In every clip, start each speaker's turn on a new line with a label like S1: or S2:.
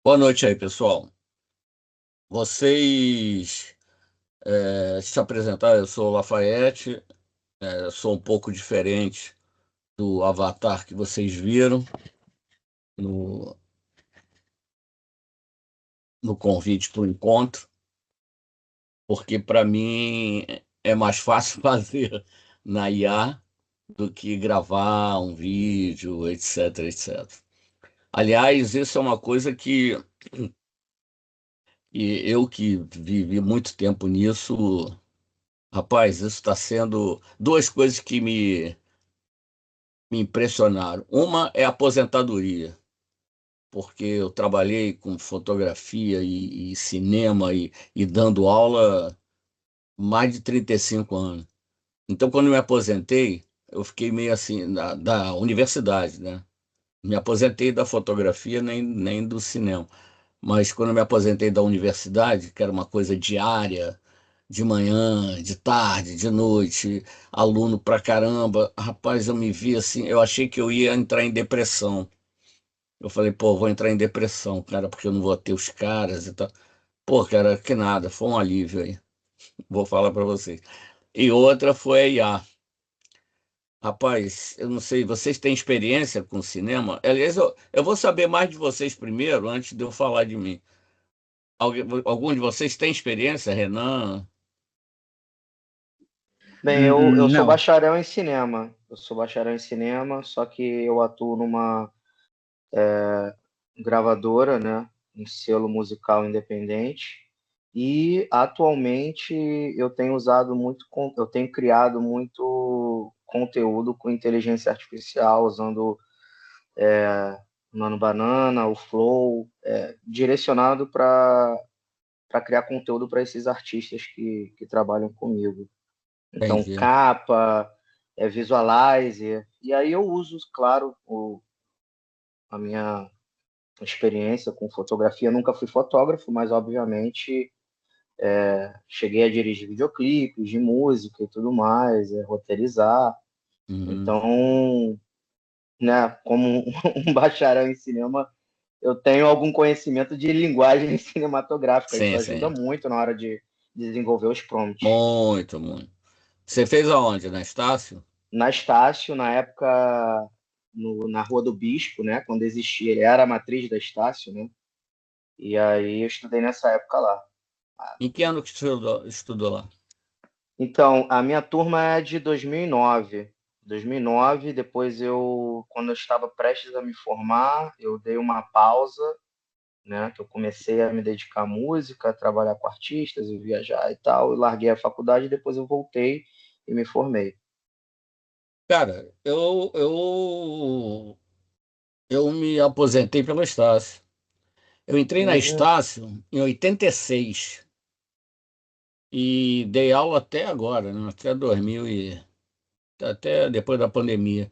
S1: Boa noite aí, pessoal. Vocês se apresentaram, eu sou o Lafayette, sou um pouco diferente do avatar que vocês viram no, no convite para o encontro, porque para mim é mais fácil fazer na IA do que gravar um vídeo, etc, etc. Aliás, isso é uma coisa que eu que vivi muito tempo nisso, rapaz, isso está sendo duas coisas que me impressionaram. Uma é a aposentadoria, porque eu trabalhei com fotografia e cinema e dando aula mais de 35 anos. Então, quando eu me aposentei, eu fiquei meio assim, da universidade, né? Me aposentei da fotografia nem do cinema. Mas quando eu me aposentei da universidade, que era uma coisa diária, de manhã, de tarde, de noite, aluno pra caramba, rapaz, eu me vi assim, eu achei que eu ia entrar em depressão. Eu falei, pô, vou entrar em depressão, cara, porque eu não vou ter os caras e tal. Pô, cara, que nada, foi um alívio aí, vou falar pra vocês. E outra foi a IA. Rapaz, eu não sei, vocês têm experiência com cinema? Aliás, eu vou saber mais de vocês primeiro, antes de eu falar de mim. Algum de vocês tem experiência, Renan?
S2: Bem, eu sou
S3: Não.
S2: bacharel em cinema. Eu sou bacharel em cinema, só que eu atuo numa gravadora, né, um selo musical independente. E atualmente eu tenho usado muito, eu tenho criado muito conteúdo com inteligência artificial, usando o Nano Banana, o Flow, direcionado para criar conteúdo para esses artistas que trabalham comigo. Então,
S1: Entendi.
S2: capa, visualizer. E aí eu uso, claro, a minha experiência com fotografia. Eu nunca fui fotógrafo, mas obviamente cheguei a dirigir videoclipes de música e tudo mais, roteirizar.
S1: Uhum.
S2: Então, né, como um bacharel em cinema, eu tenho algum conhecimento de linguagem cinematográfica. Isso
S1: Sim,
S2: ajuda
S1: sim.
S2: muito na hora de desenvolver os prompts.
S1: Muito, muito. Você fez aonde? Na Estácio?
S2: Na Estácio, na época, na Rua do Bispo, né? Quando existia, ele era a matriz da Estácio, né? E aí eu estudei nessa época lá.
S1: Em que ano que estudou lá?
S2: Então, a minha turma é de 2009. 2009, depois quando eu estava prestes a me formar, eu dei uma pausa, né? Que eu comecei a me dedicar à música, a trabalhar com artistas e viajar e tal. Eu larguei a faculdade, depois eu voltei e me formei.
S1: Cara, eu me aposentei pela Estácio. Eu entrei na
S2: Hum,
S1: Estácio em 86 e dei aula até agora, né? Até 2000 até depois da pandemia.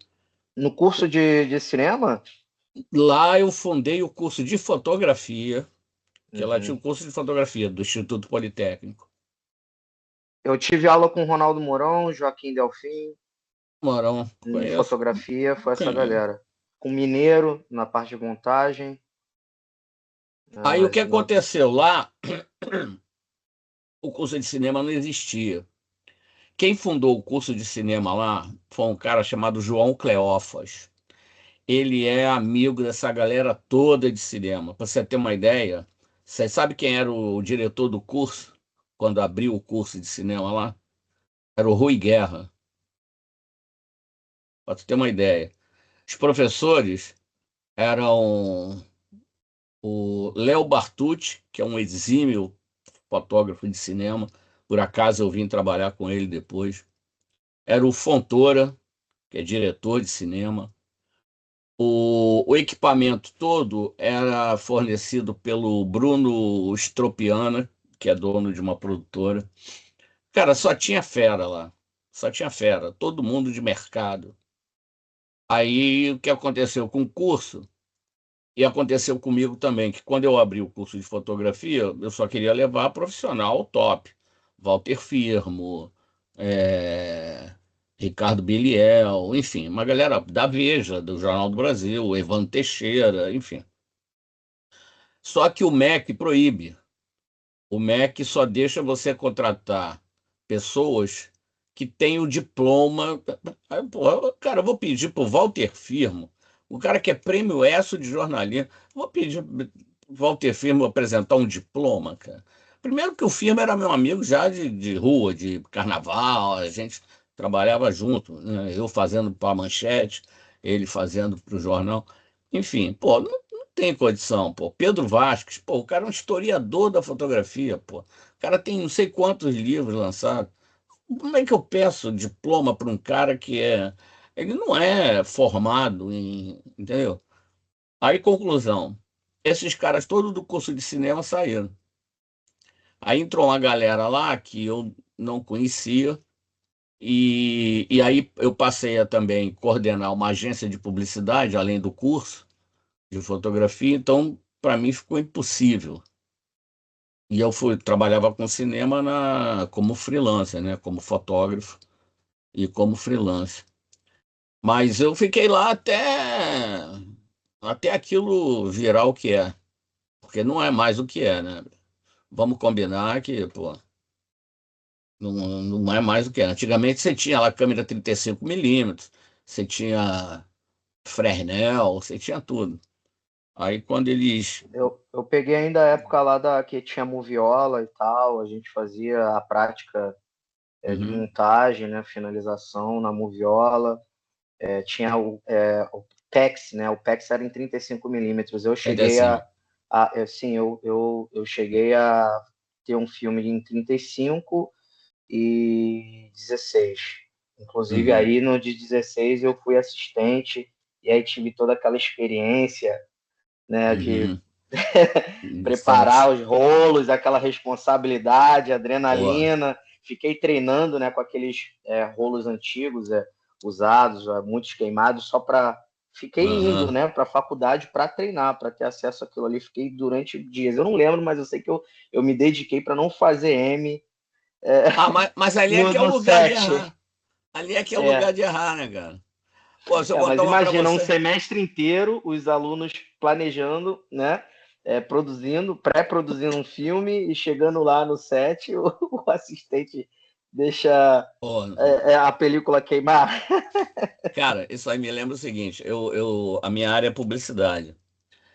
S2: no curso de cinema?
S1: Lá eu fundei o curso de fotografia, que ela tinha
S2: Uhum.
S1: um curso de fotografia do Instituto Politécnico.
S2: Eu tive aula com Ronaldo Mourão, Joaquim Delfim,
S1: Morão,
S2: em
S1: conheço,
S2: fotografia, foi essa
S1: conheço.
S2: galera. Com Mineiro, na parte de montagem,
S1: Aí o que
S2: mas não.
S1: aconteceu lá, o curso de cinema não existia. Quem fundou o curso de cinema lá foi um cara chamado João Cleófas. Ele é amigo dessa galera toda de cinema. Para você ter uma ideia, você sabe quem era o diretor do curso quando abriu o curso de cinema lá? Era o Rui Guerra, para você ter uma ideia. Os professores eram o Léo Bartucci, que é um exímio fotógrafo de cinema. Por acaso eu vim trabalhar com ele depois. Era o Fontoura, que é diretor de cinema. O equipamento todo era fornecido pelo Bruno Stropiana, que é dono de uma produtora. Cara, só tinha fera lá. Só tinha fera. Todo mundo de mercado. Aí o que aconteceu com o curso? E aconteceu comigo também, que quando eu abri o curso de fotografia, eu só queria levar profissional top. Walter Firmo, Ricardo Biliel, enfim, uma galera da Veja, do Jornal do Brasil, Evandro Teixeira, enfim. Só que o MEC proíbe. O MEC só deixa você contratar pessoas que têm o diploma. Aí, pô, cara, eu vou pedir para o Walter Firmo, o cara que é prêmio ESSO de jornalismo, vou pedir pro Walter Firmo apresentar um diploma, cara. Primeiro que o Firmo era meu amigo já de rua, de carnaval, a gente trabalhava junto, né? Eu fazendo para a Manchete, ele fazendo para o jornal. Enfim, pô, não tem condição, pô. Pedro Vasques, pô, o cara é um historiador da fotografia, pô. O cara tem não sei quantos livros lançados. Como é que eu peço diploma para um cara que é. Ele não é formado em. Entendeu? Aí, conclusão. Esses caras todos do curso de cinema saíram. Aí entrou uma galera lá que eu não conhecia, e aí eu passei a também coordenar uma agência de publicidade, além do curso de fotografia, então para mim ficou impossível. E eu trabalhava com cinema como freelancer, né? Como fotógrafo e como freelancer. Mas eu fiquei lá até aquilo virar o que é. Porque não é mais o que é, né? Vamos combinar que, pô, não é mais o que é. Antigamente você tinha lá câmera 35 mm, você tinha Fresnel, você tinha tudo. Aí quando eles.
S2: Eu peguei ainda a época lá que tinha moviola e tal, a gente fazia a prática de
S1: Uhum,
S2: montagem, né, finalização na moviola. Tinha o PEX, né? O PEX era em 35 mm. Eu
S1: ainda
S2: cheguei
S1: assim.
S2: sim, eu cheguei a ter um filme em 35 e 16. Inclusive,
S1: Uhum,
S2: aí no de 16 eu fui assistente e aí tive toda aquela experiência, né, de
S1: uhum. No
S2: preparar
S1: set.
S2: os rolos, aquela responsabilidade,
S1: Pô,
S2: adrenalina. Fiquei treinando, né, com aqueles rolos antigos, usados, muitos queimados, só para. Fiquei indo,
S1: aham.
S2: né, para a faculdade para treinar, para ter acesso àquilo ali. Fiquei durante dias. Eu não lembro, mas eu sei que eu me dediquei para não fazer M
S1: Ah, mas ali é que é o
S2: no
S1: lugar de
S2: set.
S1: errar. Ali é que é o lugar
S2: É,
S1: de errar, né, cara? Pô, se eu
S2: mas
S1: botar uma pra
S2: imagina um
S1: você.
S2: semestre inteiro os alunos planejando, né? Produzindo, pré-produzindo um filme e chegando lá no set, o assistente deixa
S1: Pô,
S2: a película queimar.
S1: cara, isso aí me lembra o seguinte: a minha área é publicidade.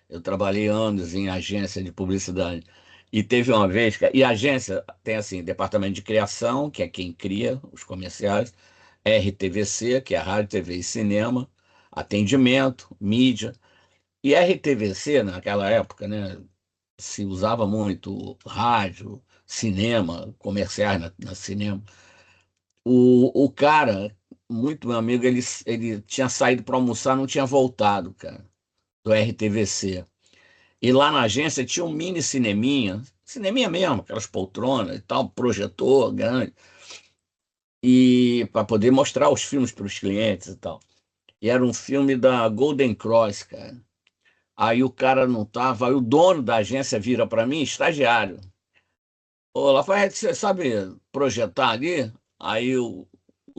S1: Eu trabalhei anos em agência de publicidade. E teve uma vez, e a agência tem assim, departamento de criação, que é quem cria os comerciais, RTVC, que é Rádio, TV e Cinema, atendimento, mídia. E RTVC, naquela época, né, se usava muito rádio, cinema, comerciais na cinema. O cara, muito meu amigo, ele tinha saído para almoçar, não tinha voltado, cara, do RTVC. E lá na agência tinha um mini cineminha mesmo, aquelas poltronas e tal, projetor grande, e para poder mostrar os filmes para os clientes e tal. E era um filme da Golden Cross, cara. Aí o cara não tava, aí o dono da agência vira para mim, estagiário. Ô, Lafayette, você sabe projetar ali? Aí o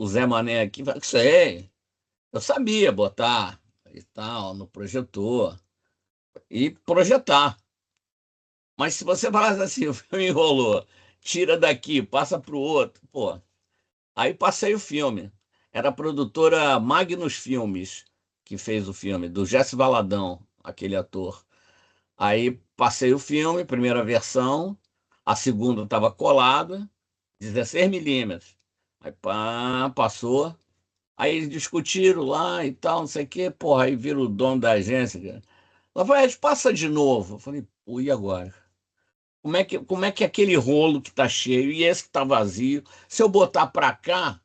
S1: Zé Mané aqui vai, sei, eu sabia botar e tal no projetor e projetar. Mas se você falasse assim, o filme enrolou, tira daqui, passa pro outro, pô. Aí passei o filme. Era a produtora Magnus Filmes que fez o filme, do Jesse Valadão, aquele ator. Aí passei o filme, primeira versão, a segunda estava colada, 16 mm. Aí pá, passou. Aí eles discutiram lá e tal, não sei o quê. Porra, aí vira o dono da agência, cara. Lafayette, passa de novo. Eu falei, pô, e agora? Como é que aquele rolo que tá cheio e esse que tá vazio, se eu botar pra cá,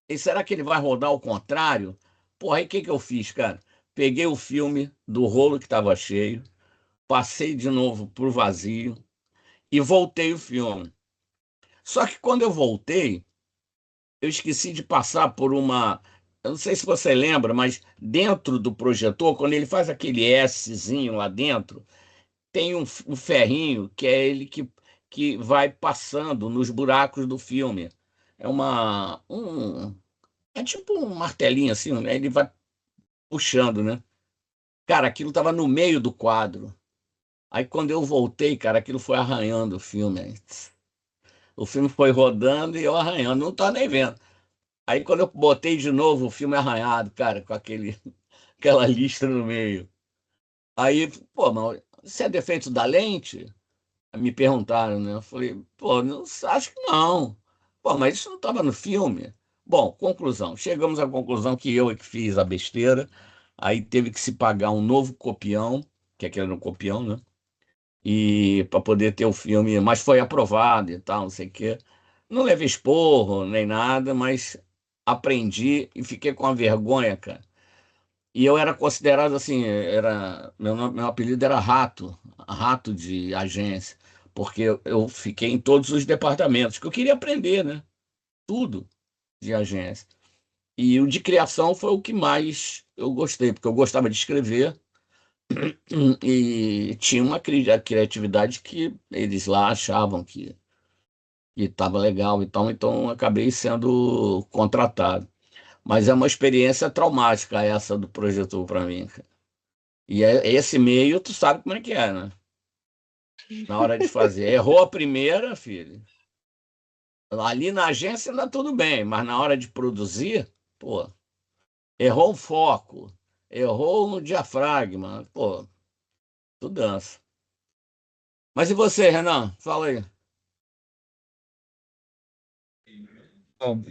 S1: e será que ele vai rodar ao contrário? Porra, aí o que que eu fiz, cara? Peguei o filme do rolo que tava cheio, passei de novo pro vazio e voltei o filme. Só que quando eu voltei, eu esqueci de passar por uma. Eu não sei se você lembra, mas dentro do projetor, quando ele faz aquele Szinho lá dentro, tem um ferrinho que é ele que vai passando nos buracos do filme. É tipo um martelinho assim, né? Ele vai puxando, né? Cara, aquilo estava no meio do quadro. Aí quando eu voltei, cara, aquilo foi arranhando o filme. O filme foi rodando e eu arranhando, não tô nem vendo. Aí quando eu botei de novo o filme arranhado, cara, com aquela lista no meio. Aí, pô, mas isso é defeito da lente? Me perguntaram, né? Eu falei, pô, não, acho que não. Pô, mas isso não estava no filme. Bom, conclusão. Chegamos à conclusão que eu é que fiz a besteira. Aí teve que se pagar um novo copião, que aquele era um copião, né? E para poder ter o filme, mas foi aprovado e tal, não sei o quê. Não levei esporro nem nada, mas aprendi e fiquei com a vergonha, cara. E eu era considerado assim, meu apelido era Rato, Rato de agência, porque eu fiquei em todos os departamentos, que eu queria aprender, né? Tudo de agência. E o de criação foi o que mais eu gostei, porque eu gostava de escrever e tinha uma criatividade que eles lá achavam que estava legal e tal, então eu acabei sendo contratado. Mas é uma experiência traumática essa do projetor para mim. E esse meio, tu sabe como é que é, né? Na hora de fazer. Errou a primeira, filho. Ali na agência ainda tudo bem, mas na hora de produzir, pô, errou o foco, errou no diafragma, pô, tu dança. Mas e você, Renan? Fala aí.
S3: Bom,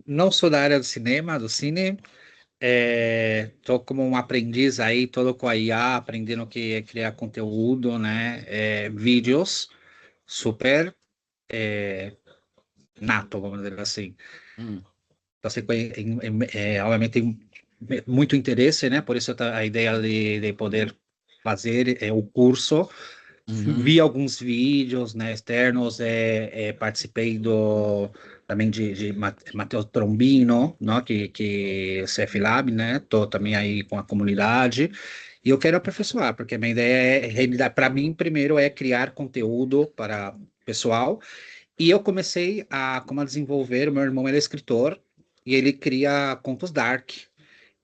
S3: não sou da área do cinema, do cine. Tô como um aprendiz aí, todo com a IA, aprendendo o que é criar conteúdo, né? Vídeos, super nato, vamos dizer assim.
S1: Hum,
S3: Então, assim, obviamente tem muito interesse, né? Por isso a ideia de poder fazer o curso.
S1: uhum,
S3: Vi alguns vídeos, né, externos, participei também de Matheus Trombino, né, que é CF Lab, né, tô também aí com a comunidade, e eu quero aperfeiçoar, porque a minha ideia para mim, primeiro, é criar conteúdo para pessoal, e eu comecei como a desenvolver, o meu irmão ele é escritor, e ele cria contos dark,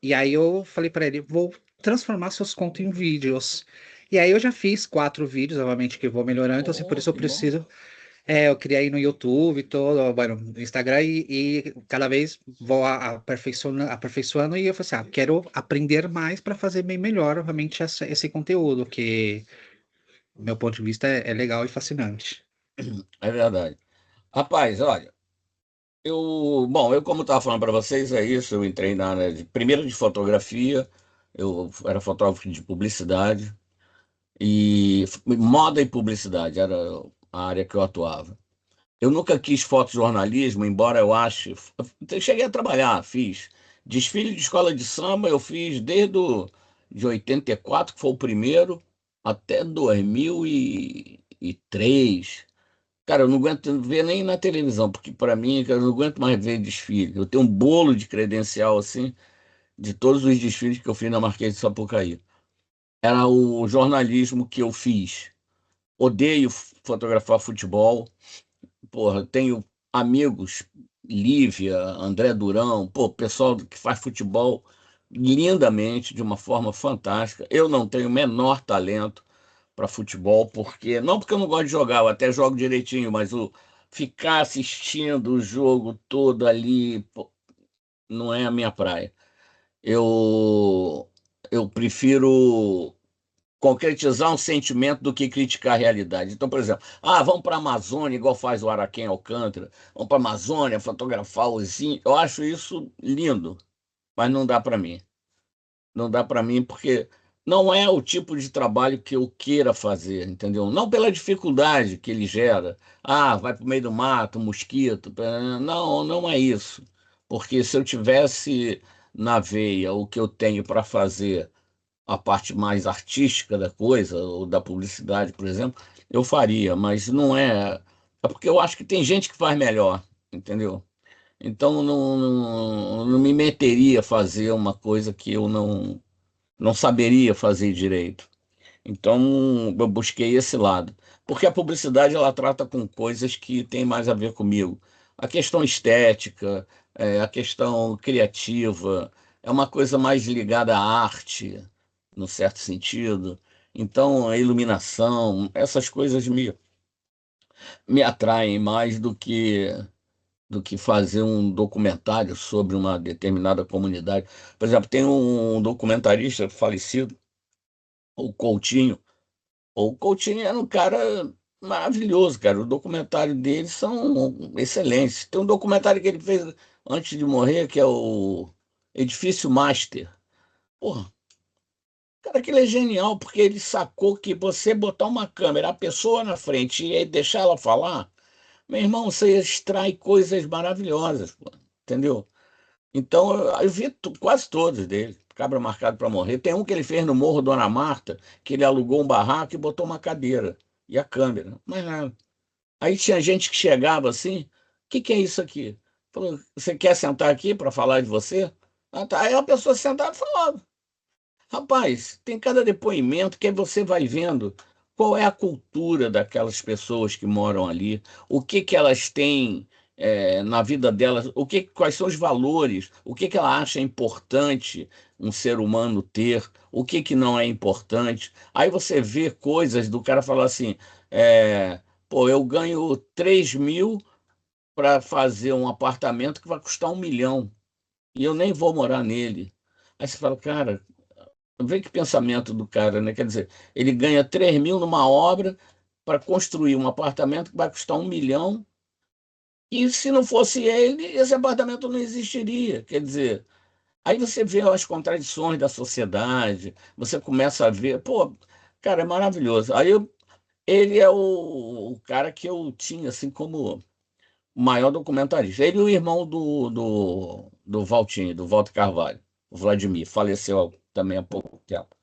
S3: e aí eu falei para ele, vou transformar seus contos em vídeos. E aí eu já fiz 4 vídeos, obviamente que eu vou melhorando, então assim, por
S1: oh,
S3: isso eu
S1: que bom.
S3: preciso. Eu criei no YouTube, todo, bueno, no Instagram, e cada vez vou aperfeiçoando, e eu falei assim, quero aprender mais para fazer bem melhor, obviamente, esse conteúdo, que, do meu ponto de vista, é legal e fascinante.
S1: É verdade. Rapaz, olha, bom, eu como estava falando para vocês, é isso, eu entrei na área primeiro de fotografia, eu era fotógrafo de publicidade, e moda e publicidade era a área que eu atuava. Eu nunca quis fotojornalismo, embora eu ache. Eu cheguei a trabalhar, fiz desfile de escola de samba, eu fiz de 84, que foi o primeiro, até 2003. Cara, eu não aguento ver nem na televisão, porque para mim, cara, eu não aguento mais ver desfile. Eu tenho um bolo de credencial assim, de todos os desfiles que eu fiz na Marquês de Sapucaí. Era o jornalismo que eu fiz. Odeio fotografar futebol. Porra, tenho amigos, Lívia, André Durão, pô, pessoal que faz futebol lindamente, de uma forma fantástica. Eu não tenho o menor talento para futebol, não porque eu não gosto de jogar, eu até jogo direitinho, mas o ficar assistindo o jogo todo ali, pô, não é a minha praia. Eu eu prefiro concretizar um sentimento do que criticar a realidade. Então, por exemplo, vamos para a Amazônia, igual faz o Araquém Alcântara, vamos para a Amazônia fotografar os índios. Eu acho isso lindo, mas não dá para mim. Não dá para mim porque não é o tipo de trabalho que eu queira fazer, entendeu? Não pela dificuldade que ele gera. Vai para o meio do mato, mosquito. Não, não é isso. Porque se eu tivesse na veia o que eu tenho para fazer, a parte mais artística da coisa, ou da publicidade, por exemplo, eu faria, mas não é. É porque eu acho que tem gente que faz melhor, entendeu? Então não me meteria a fazer uma coisa que eu não saberia fazer direito. Então eu busquei esse lado. Porque a publicidade ela trata com coisas que têm mais a ver comigo. A questão estética, a questão criativa, é uma coisa mais ligada à arte, no certo sentido. Então, a iluminação, essas coisas me atraem mais do que fazer um documentário sobre uma determinada comunidade. Por exemplo, tem um documentarista falecido, o Coutinho. O Coutinho era um cara maravilhoso, cara. O documentário dele são excelentes. Tem um documentário que ele fez antes de morrer, que é o Edifício Master. Porra, cara, aquele é genial, porque ele sacou que você botar uma câmera, a pessoa na frente e aí deixar ela falar, meu irmão, você extrai coisas maravilhosas, pô, entendeu? Então, eu vi quase todos dele. Cabra Marcado para Morrer. Tem um que ele fez no Morro Dona Marta, que ele alugou um barraco e botou uma cadeira e a câmera. Mas nada. Aí tinha gente que chegava assim: o que é isso aqui? Falou: você quer sentar aqui para falar de você? Ah, tá. Aí a pessoa sentava e falava. Rapaz, tem cada depoimento que aí você vai vendo qual é a cultura daquelas pessoas que moram ali, o que que elas têm na vida delas, quais são os valores, o que que ela acha importante um ser humano ter, o que que não é importante. Aí você vê coisas do cara falar assim, pô, eu ganho 3.000 para fazer um apartamento que vai custar 1 milhão e eu nem vou morar nele. Aí você fala, cara, vê que pensamento do cara, né? Quer dizer, ele ganha 3.000 numa obra para construir um apartamento que vai custar 1 milhão, e se não fosse ele, esse apartamento não existiria. Quer dizer, aí você vê as contradições da sociedade, você começa a ver, pô, cara, é maravilhoso. Ele é o cara que eu tinha, assim, como o maior documentarista. Ele e o irmão do Valtinho, do Walter Carvalho, o Vladimir, faleceu também há pouco tempo.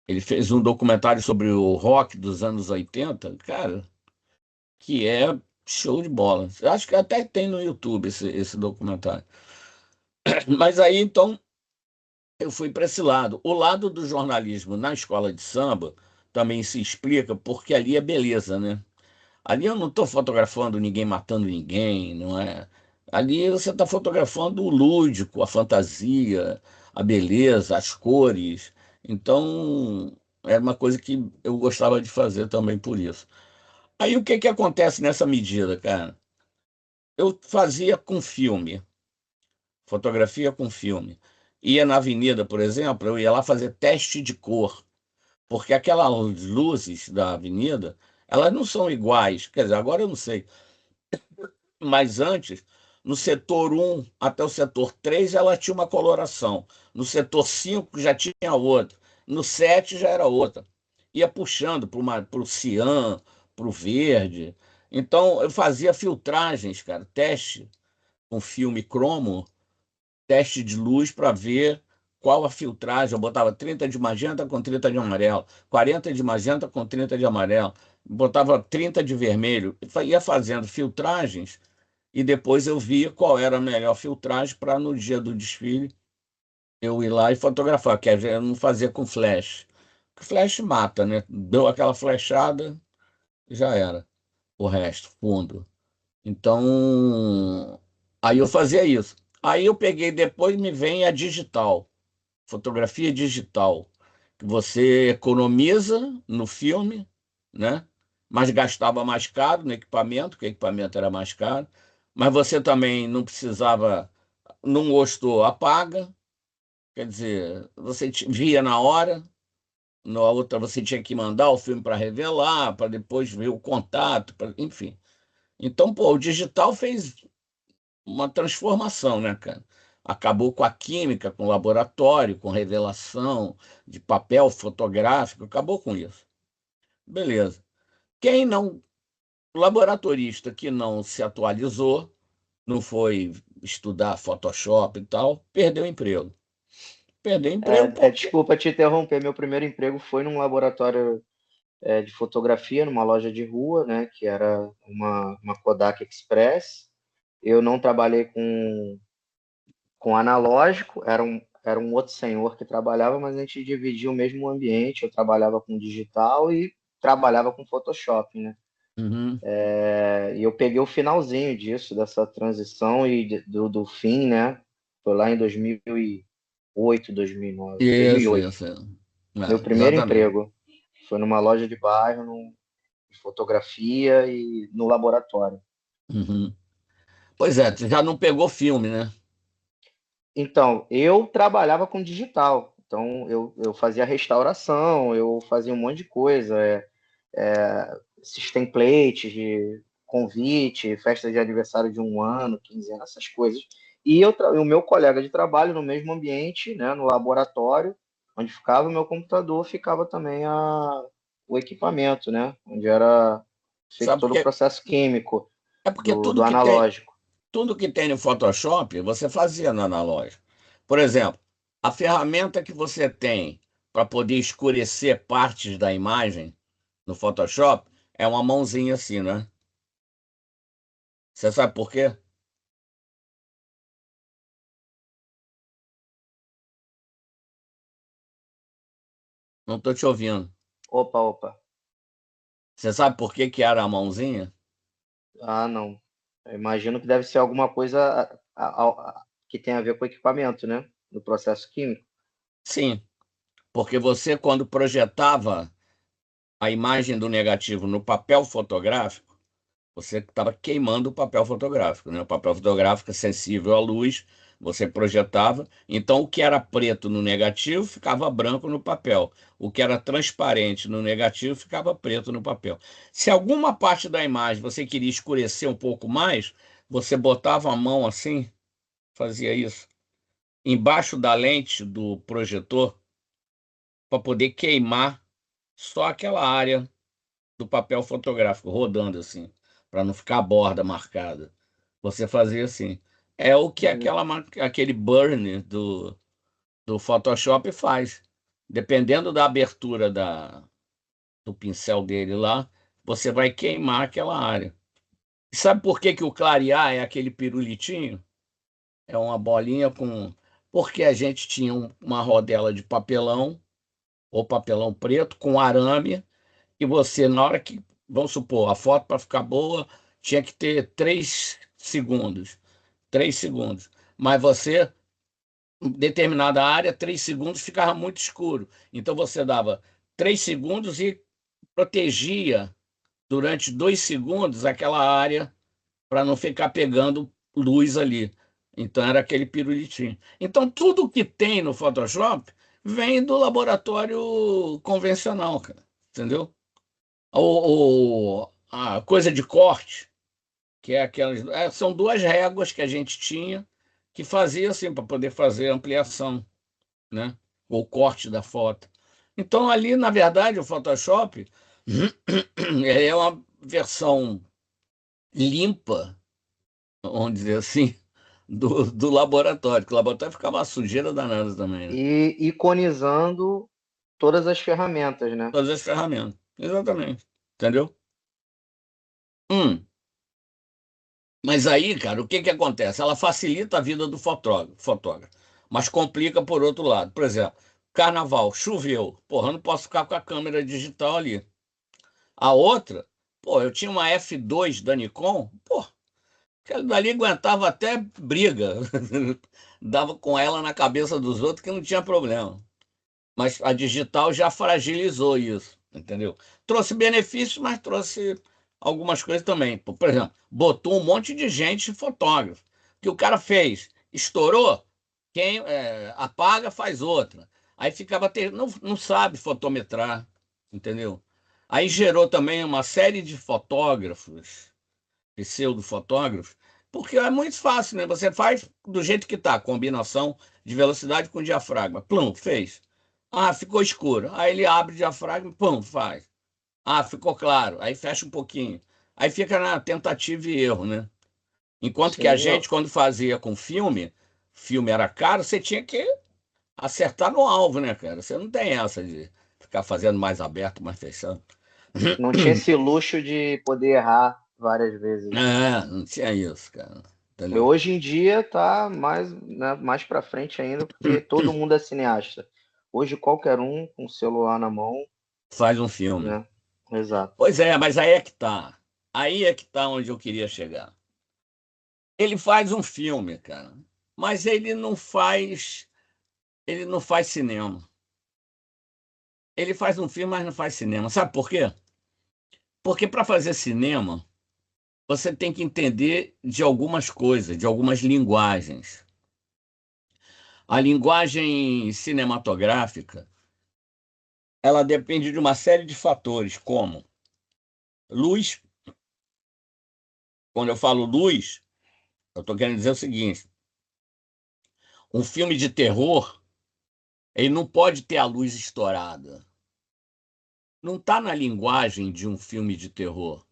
S1: Ele fez um documentário sobre o rock dos anos 80, cara, que é show de bola. Eu acho que até tem no YouTube esse documentário. Mas aí, então, eu fui para esse lado. O lado do jornalismo na escola de samba também se explica porque ali é beleza, né? Ali eu não estou fotografando ninguém matando ninguém, não é? Ali você está fotografando o lúdico, a fantasia, a beleza, as cores. Então, era uma coisa que eu gostava de fazer também por isso. Aí o que que acontece nessa medida, cara? Eu fazia com filme, fotografia com filme. Ia na avenida, por exemplo, eu ia lá fazer teste de cor, porque aquelas luzes da avenida, elas não são iguais. Quer dizer, agora eu não sei. Mas antes, no setor 1 até o setor 3, ela tinha uma coloração. No setor 5 já tinha outra. No 7 já era outra. Ia puxando para o cian, para o verde. Então, eu fazia filtragens, cara, teste com filme cromo, teste de luz para ver qual a filtragem. Eu botava 30 de magenta com 30 de amarelo, 40 de magenta com 30 de amarelo, botava 30 de vermelho. Ia fazendo filtragens e depois eu via qual era a melhor filtragem para no dia do desfile eu ir lá e fotografar, que eu não fazia com flash. Porque flash mata, né? Deu aquela flechada, já era. O resto, fundo. Então, aí eu fazia isso. Aí eu peguei, depois me vem a digital, fotografia digital, que você economiza no filme, né? Mas gastava mais caro no equipamento, que o equipamento era mais caro, mas você também não precisava, não gostou, apaga, quer dizer, você via na hora, na outra você tinha que mandar o filme para revelar, para depois ver o contato, enfim. Então, pô, o digital fez uma transformação, né, cara? Acabou com a química, com o laboratório, com revelação de papel fotográfico, acabou com isso. Beleza. Quem não, laboratorista que não se atualizou, não foi estudar Photoshop e tal, perdeu o emprego. Perdeu o emprego porque.
S2: Desculpa te interromper, meu primeiro emprego foi num laboratório de fotografia, numa loja de rua, né, que era uma Kodak Express. Eu não trabalhei com analógico, era um outro senhor que trabalhava, mas a gente dividia o mesmo ambiente. Eu trabalhava com digital e trabalhava com Photoshop, né?
S1: Uhum.
S2: E eu peguei o finalzinho disso, dessa transição e do fim, né? Foi lá em 2008, 2009,
S1: Isso,
S2: 2008.
S1: isso.
S2: Meu primeiro
S1: Exatamente.
S2: emprego. Foi numa loja de bairro, de fotografia e no laboratório.
S1: Uhum. Pois é, tu já não pegou filme, né?
S2: Então, eu trabalhava com digital. Então, eu fazia restauração, eu fazia um monte de coisa. Esses templates de convite, festa de aniversário de 1 ano, 15 anos, essas coisas. E o meu colega de trabalho, no mesmo ambiente, né, no laboratório, onde ficava o meu computador, ficava também o equipamento, né, onde era feito
S1: Sabe por
S2: todo o
S1: quê?
S2: processo químico
S1: É porque
S2: do analógico.
S1: tudo que tem no Photoshop, você fazia no analógico. Por exemplo, a ferramenta que você tem para poder escurecer partes da imagem no Photoshop é uma mãozinha assim, né? Você sabe por quê? Não estou te ouvindo.
S2: Opa, opa.
S1: Você sabe por que que era a mãozinha?
S2: Ah, não. Eu imagino que deve ser alguma coisa que tem a ver com o equipamento, né? No processo químico.
S1: Sim, porque você, quando projetava a imagem do negativo no papel fotográfico, você estava queimando o papel fotográfico, né? O papel fotográfico é sensível à luz, você projetava. Então, o que era preto no negativo ficava branco no papel. O que era transparente no negativo ficava preto no papel. Se alguma parte da imagem você queria escurecer um pouco mais, você botava a mão assim, fazia isso, embaixo da lente do projetor, para poder queimar só aquela área do papel fotográfico, rodando assim, para não ficar a borda marcada. Você fazia assim. É o que aquele burn do Photoshop faz. Dependendo da abertura do pincel dele lá, você vai queimar aquela área. E sabe por que que o clarear é aquele pirulitinho? É uma bolinha com. Porque a gente tinha uma rodela de papelão, ou papelão preto, com arame, e você, na hora que, vamos supor, a foto para ficar boa tinha que ter 3 segundos. 3 segundos. Mas você, em determinada área, 3 segundos ficava muito escuro. Então você dava 3 segundos e protegia durante 2 segundos aquela área para não ficar pegando luz ali. Então era aquele pirulitinho. Então tudo que tem no Photoshop vem do laboratório convencional, cara. Entendeu? A coisa de corte, que é aquelas. São duas réguas que a gente tinha que fazia assim para poder fazer a ampliação, né? O corte da foto. Então, ali, na verdade, o Photoshop é uma versão limpa, vamos dizer assim, do laboratório, que o laboratório ficava uma sujeira danada também, né?
S2: E iconizando todas as ferramentas, né?
S1: Todas as ferramentas. Exatamente. Entendeu? Hum. Mas aí, cara, o que que acontece? Ela facilita a vida do fotógrafo, mas complica por outro lado. Por exemplo, carnaval, choveu. Porra, eu não posso ficar com a câmera digital ali. A outra, pô, eu tinha uma F2 da Nikon, pô, aquela dali aguentava até briga. Dava com ela na cabeça dos outros que não tinha problema. Mas a digital já fragilizou isso, entendeu? Trouxe benefícios, mas trouxe algumas coisas também. Por exemplo, botou um monte de gente fotógrafo. O que o cara fez? Estourou, quem apaga faz outra. Aí ficava não sabe fotometrar, entendeu? Aí gerou também uma série de fotógrafos, pseudo-fotógrafos, porque é muito fácil, né? Você faz do jeito que tá, combinação de velocidade com diafragma. Plum, fez. Ah, ficou escuro. Aí ele abre o diafragma, pum, faz. Ah, ficou claro. Aí fecha um pouquinho. Aí fica na tentativa e erro, né? Enquanto que a
S2: Sim,
S1: gente, quando fazia com filme, filme era caro, você tinha que acertar no alvo, né, cara? Você não tem essa de ficar fazendo mais aberto, mais fechado.
S2: não tinha esse luxo de poder errar várias vezes, né?
S1: Não tinha isso, cara.
S2: E
S1: Entendeu?
S2: hoje em dia tá mais, né, mais para frente ainda, porque todo mundo é cineasta. Hoje qualquer um com o celular na mão,
S1: Faz um filme.
S2: né? Exato.
S1: Pois é, mas aí é que tá. Aí é que tá onde eu queria chegar. Ele faz um filme, cara, mas ele não faz cinema. Ele faz um filme, mas não faz cinema. Sabe por quê? Porque para fazer cinema, você tem que entender de algumas coisas, de algumas linguagens. A linguagem cinematográfica, ela depende de uma série de fatores, como luz. Quando eu falo luz, eu estou querendo dizer o seguinte: um filme de terror, ele não pode ter a luz estourada. Não está na linguagem de um filme de terror.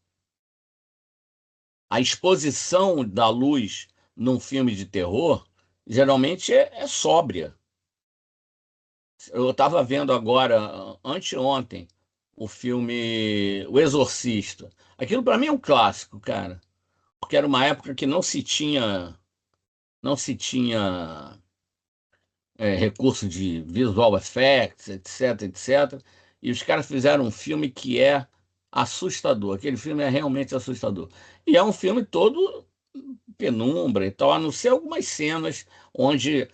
S1: A exposição da luz num filme de terror geralmente é sóbria. Eu estava vendo agora, anteontem, o filme O Exorcista. Aquilo para mim é um clássico, cara, porque era uma época que não se tinha recurso de visual effects, etc, etc. E os caras fizeram um filme que é assustador. Aquele filme é realmente assustador. E é um filme todo penumbra e tal, a não ser algumas cenas onde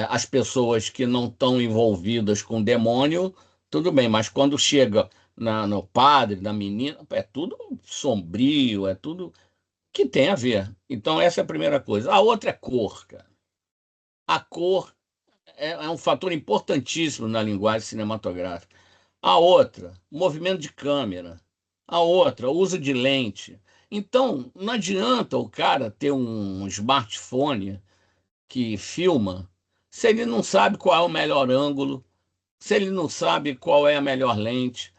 S1: as pessoas que não estão envolvidas com o demônio, tudo bem, mas quando chega no padre, na menina, é tudo sombrio, é tudo que tem a ver. Então, essa é a primeira coisa. A outra é cor, cara. A cor é um fator importantíssimo na linguagem cinematográfica. A outra, movimento de câmera. A outra, uso de lente. Então, não adianta o cara ter um smartphone que filma se ele não sabe qual é o melhor ângulo, se ele não sabe qual é a melhor lente,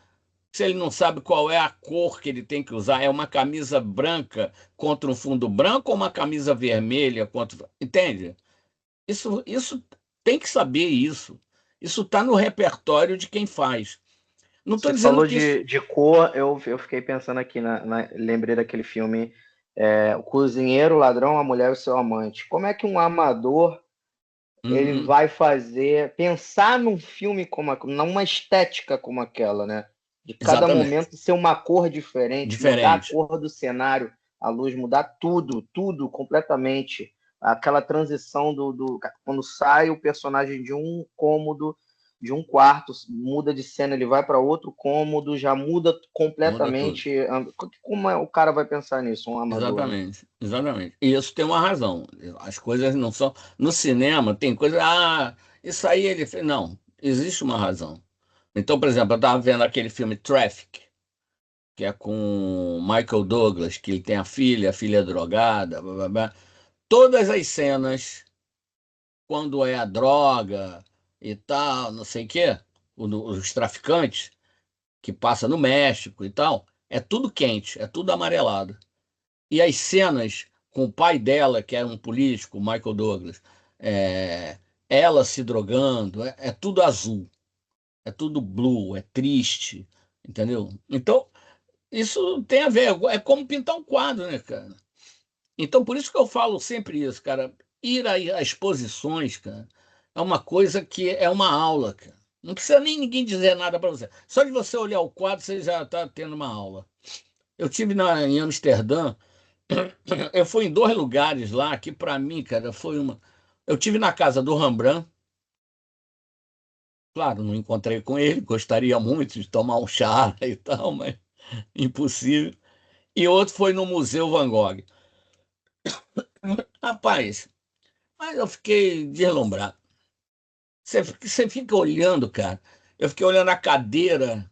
S1: se ele não sabe qual é a cor que ele tem que usar. É uma camisa branca contra um fundo branco ou uma camisa vermelha contra. Entende? Isso tem que saber isso. Isso está no repertório de quem faz. Não estou
S2: Você
S1: dizendo
S2: falou
S1: que isso.
S2: de cor, eu fiquei pensando aqui, lembrei daquele filme, O Cozinheiro, o Ladrão, a Mulher e o Seu Amante. Como é que um amador ele
S1: Uhum,
S2: vai pensar num filme como numa estética como aquela, né? De cada
S1: exatamente.
S2: momento ser uma cor diferente, mudar a
S1: Diferente.
S2: cor do cenário, a luz, mudar tudo, tudo completamente. Aquela transição quando sai o personagem de um cômodo, de um quarto, muda de cena, ele vai para outro cômodo, já muda
S1: Muda tudo.
S2: completamente. Como o cara vai pensar nisso, um amador, né?
S1: Exatamente, exatamente. E isso tem uma razão. As coisas não são. No cinema tem coisa. Ah, isso aí ele fez. Não, existe uma razão. Então, por exemplo, eu estava vendo aquele filme Traffic, que é com Michael Douglas, que ele tem a filha é drogada, blá, blá, blá. Todas as cenas, quando é a droga e tal, não sei o quê, os traficantes, que passa no México e tal, é tudo quente, é tudo amarelado. E as cenas com o pai dela, que era um político, Michael Douglas, é, ela se drogando, é tudo azul, é tudo blue, é triste, entendeu? Então, isso tem a ver, é como pintar um quadro, né, cara? Então, por isso que eu falo sempre isso, cara. Ir a exposições, cara, é uma coisa que é uma aula, cara. Não precisa nem ninguém dizer nada para você. Só de você olhar o quadro, você já está tendo uma aula. Eu tive em Amsterdã. Eu fui em dois lugares lá que para mim, cara, foi uma. Eu tive na casa do Rembrandt, claro, não encontrei com ele, gostaria muito de tomar um chá e tal, mas impossível. E outro foi no Museu Van Gogh. Rapaz, mas eu fiquei deslumbrado. Você fica olhando, cara. Eu fiquei olhando a cadeira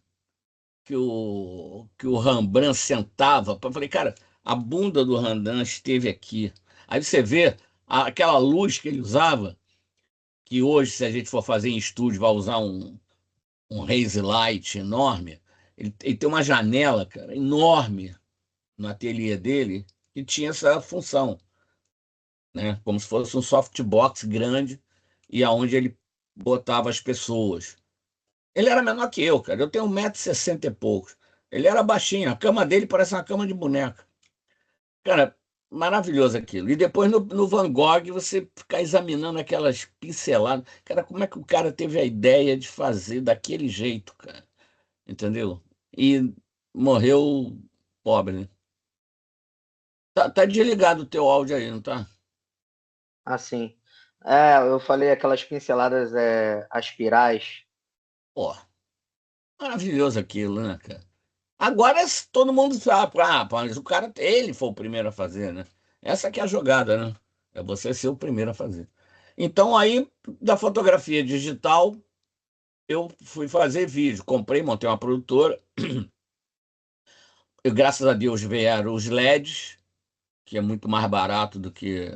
S1: que o Rembrandt sentava. Eu falei, cara, a bunda do Rembrandt esteve aqui. Aí você vê aquela luz que ele usava. Que hoje, se a gente for fazer em estúdio, vai usar um haze light enorme. Ele tem uma janela, cara, enorme no ateliê dele, que tinha essa função, né? Como se fosse um softbox grande e aonde ele botava as pessoas. Ele era menor que eu, cara. Eu tenho 1,60 m e poucos. Ele era baixinho, a cama dele parece uma cama de boneca. Cara, maravilhoso aquilo. E depois no Van Gogh você ficar examinando aquelas pinceladas. Cara, como é que o cara teve a ideia de fazer daquele jeito, cara? Entendeu? E morreu pobre, né? Tá desligado o teu áudio aí, não tá?
S2: Assim, eu falei aquelas pinceladas, aspirais.
S1: Ó. Maravilhoso aquilo, né, cara? Agora todo mundo sabe, mas o cara, ele foi o primeiro a fazer, né? Essa que é a jogada, né? É você ser o primeiro a fazer. Então aí, da fotografia digital, eu fui fazer vídeo. Comprei, montei uma produtora. E graças a Deus vieram os LEDs, que é muito mais barato do que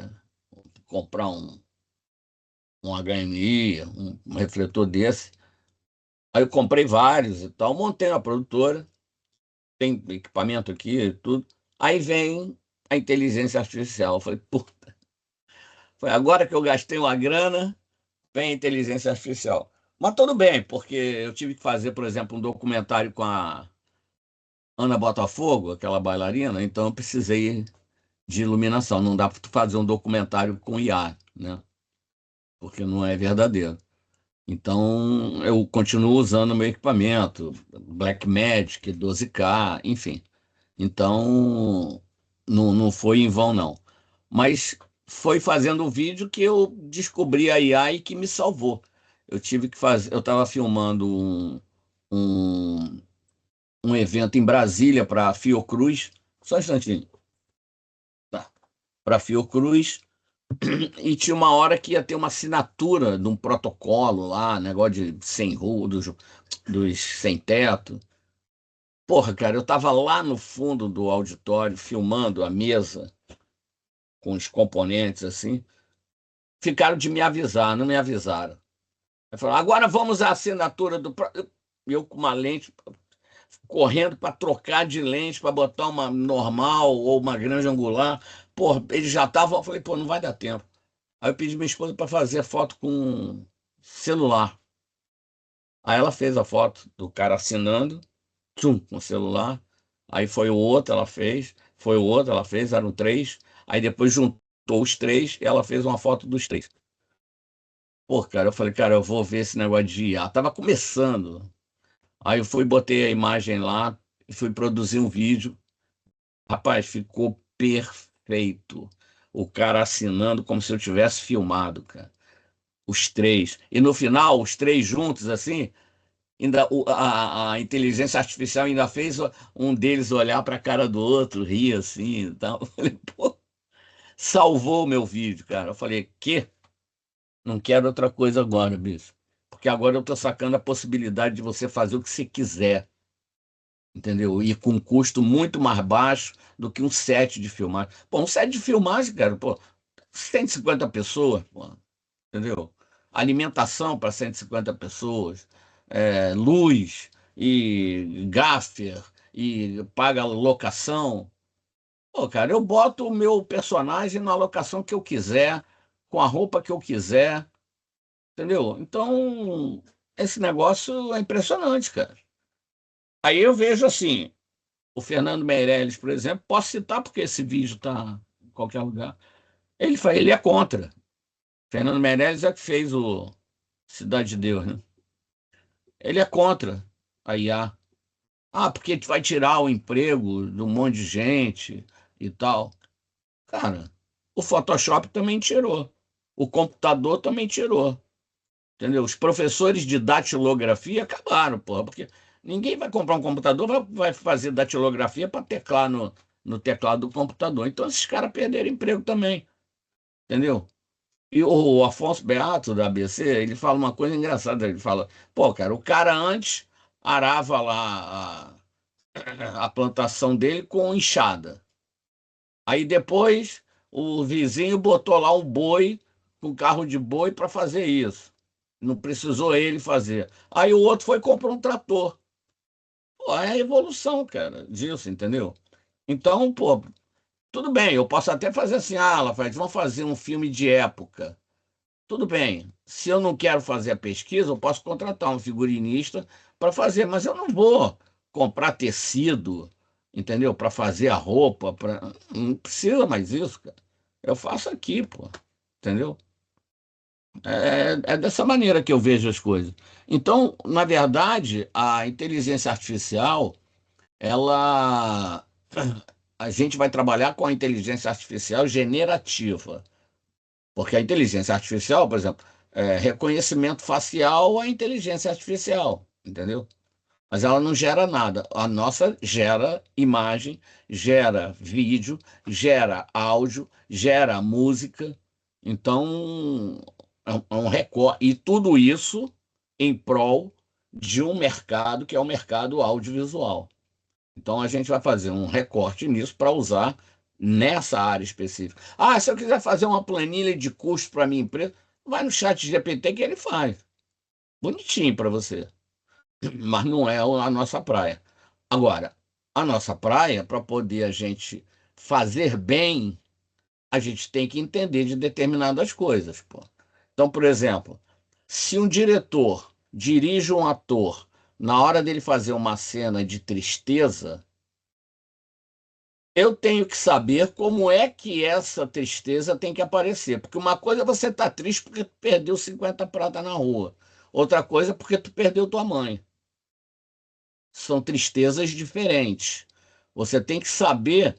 S1: comprar um HMI, um refletor desse. Aí eu comprei vários e tal, montei uma produtora, tem equipamento aqui e tudo. Aí vem a inteligência artificial. Eu falei, pô, foi agora que eu gastei uma grana, vem a inteligência artificial. Mas tudo bem, porque eu tive que fazer, por exemplo, um documentário com a Ana Botafogo, aquela bailarina, então eu precisei de iluminação. Não dá para fazer um documentário com IA, né? Porque não é verdadeiro. Então eu continuo usando o meu equipamento, Blackmagic, 12K, enfim. Então não foi em vão, não. Mas foi fazendo um vídeo que eu descobri a IA e que me salvou. Eu tive que fazer, eu estava filmando um, um evento em Brasília para a Fiocruz, só um instantinho, tá? Para a Fiocruz, e tinha uma hora que ia ter uma assinatura de um protocolo lá, negócio de sem rua, dos sem teto. Porra, cara, eu tava lá no fundo do auditório filmando a mesa com os componentes assim. Ficaram de me avisar, não me avisaram. Aí falaram, agora vamos à assinatura do. Eu com uma lente, correndo para trocar de lente, para botar uma normal ou uma grande angular. Porra, eles já estavam. Eu falei, pô, não vai dar tempo. Aí eu pedi minha esposa para fazer foto com celular. Aí ela fez a foto do cara assinando, tchum, com o celular. Aí foi o outro, ela fez. Foi o outro, ela fez, eram três. Aí depois juntou os três e ela fez uma foto dos três. Pô, cara, eu falei, cara, eu vou ver esse negócio de IA. Tava começando. Aí eu fui, botei a imagem lá e fui produzir um vídeo. Rapaz, ficou perfeito. O cara assinando como se eu tivesse filmado, cara. Os três. E no final, os três juntos, assim, ainda a inteligência artificial ainda fez um deles olhar para a cara do outro, rir assim e tal. Eu falei, pô, salvou o meu vídeo, cara. Eu falei, quê? Não quero outra coisa agora, bicho. Porque agora eu tô sacando a possibilidade de você fazer o que você quiser, entendeu? E com um custo muito mais baixo do que um set de filmagem. Pô, um set de filmagem, cara, pô, 150 pessoas, pô, entendeu? Alimentação para 150 pessoas, luz e gaffer e paga locação. Pô, cara, eu boto o meu personagem na locação que eu quiser, com a roupa que eu quiser, entendeu? Então, esse negócio é impressionante, cara. Aí eu vejo assim, o Fernando Meirelles, por exemplo, posso citar porque esse vídeo está em qualquer lugar. Ele é contra. Fernando Meirelles é que fez o Cidade de Deus, né? Ele é contra a IA. Ah, porque vai tirar o emprego de um monte de gente e tal. Cara, o Photoshop também tirou. O computador também tirou. Entendeu? Os professores de datilografia acabaram, porra, porque ninguém vai comprar um computador, vai fazer datilografia para teclar no teclado do computador. Então esses caras perderam emprego também, entendeu? E o Afonso Beato, da ABC, ele fala uma coisa engraçada. Ele fala: pô, cara, o cara antes arava lá a plantação dele com enxada. Aí depois o vizinho botou lá um boi, com carro de boi, para fazer isso. Não precisou ele fazer. Aí o outro foi e comprou um trator. Pô, é a evolução, cara, disso, entendeu? Então, pô, tudo bem, eu posso até fazer assim, Lafayette, vamos fazer um filme de época. Tudo bem. Se eu não quero fazer a pesquisa, eu posso contratar um figurinista para fazer, mas eu não vou comprar tecido, entendeu? Para fazer a roupa, não precisa mais isso, cara. Eu faço aqui, pô, entendeu? É dessa maneira que eu vejo as coisas. Então, na verdade, a inteligência artificial, ela, a gente vai trabalhar com a inteligência artificial generativa. Porque a inteligência artificial, por exemplo, reconhecimento facial é inteligência artificial, entendeu? mas ela não gera nada. A nossa gera imagem, gera vídeo, gera áudio, gera música. Então, é um recorte. E tudo isso em prol de um mercado que é o mercado audiovisual. Então, a gente vai fazer um recorte nisso para usar nessa área específica. Ah, se eu quiser fazer uma planilha de custo para minha empresa, vai no chat GPT que ele faz. Bonitinho para você. Mas não é a nossa praia. Agora, a nossa praia, para poder a gente fazer bem, a gente tem que entender de determinadas coisas, pô. Então, por exemplo, se um diretor dirige um ator na hora dele fazer uma cena de tristeza, eu tenho que saber como é que essa tristeza tem que aparecer. Porque uma coisa é você estar triste porque tu perdeu 50 pratas na rua. Outra coisa é porque tu perdeu tua mãe. São tristezas diferentes. Você tem que saber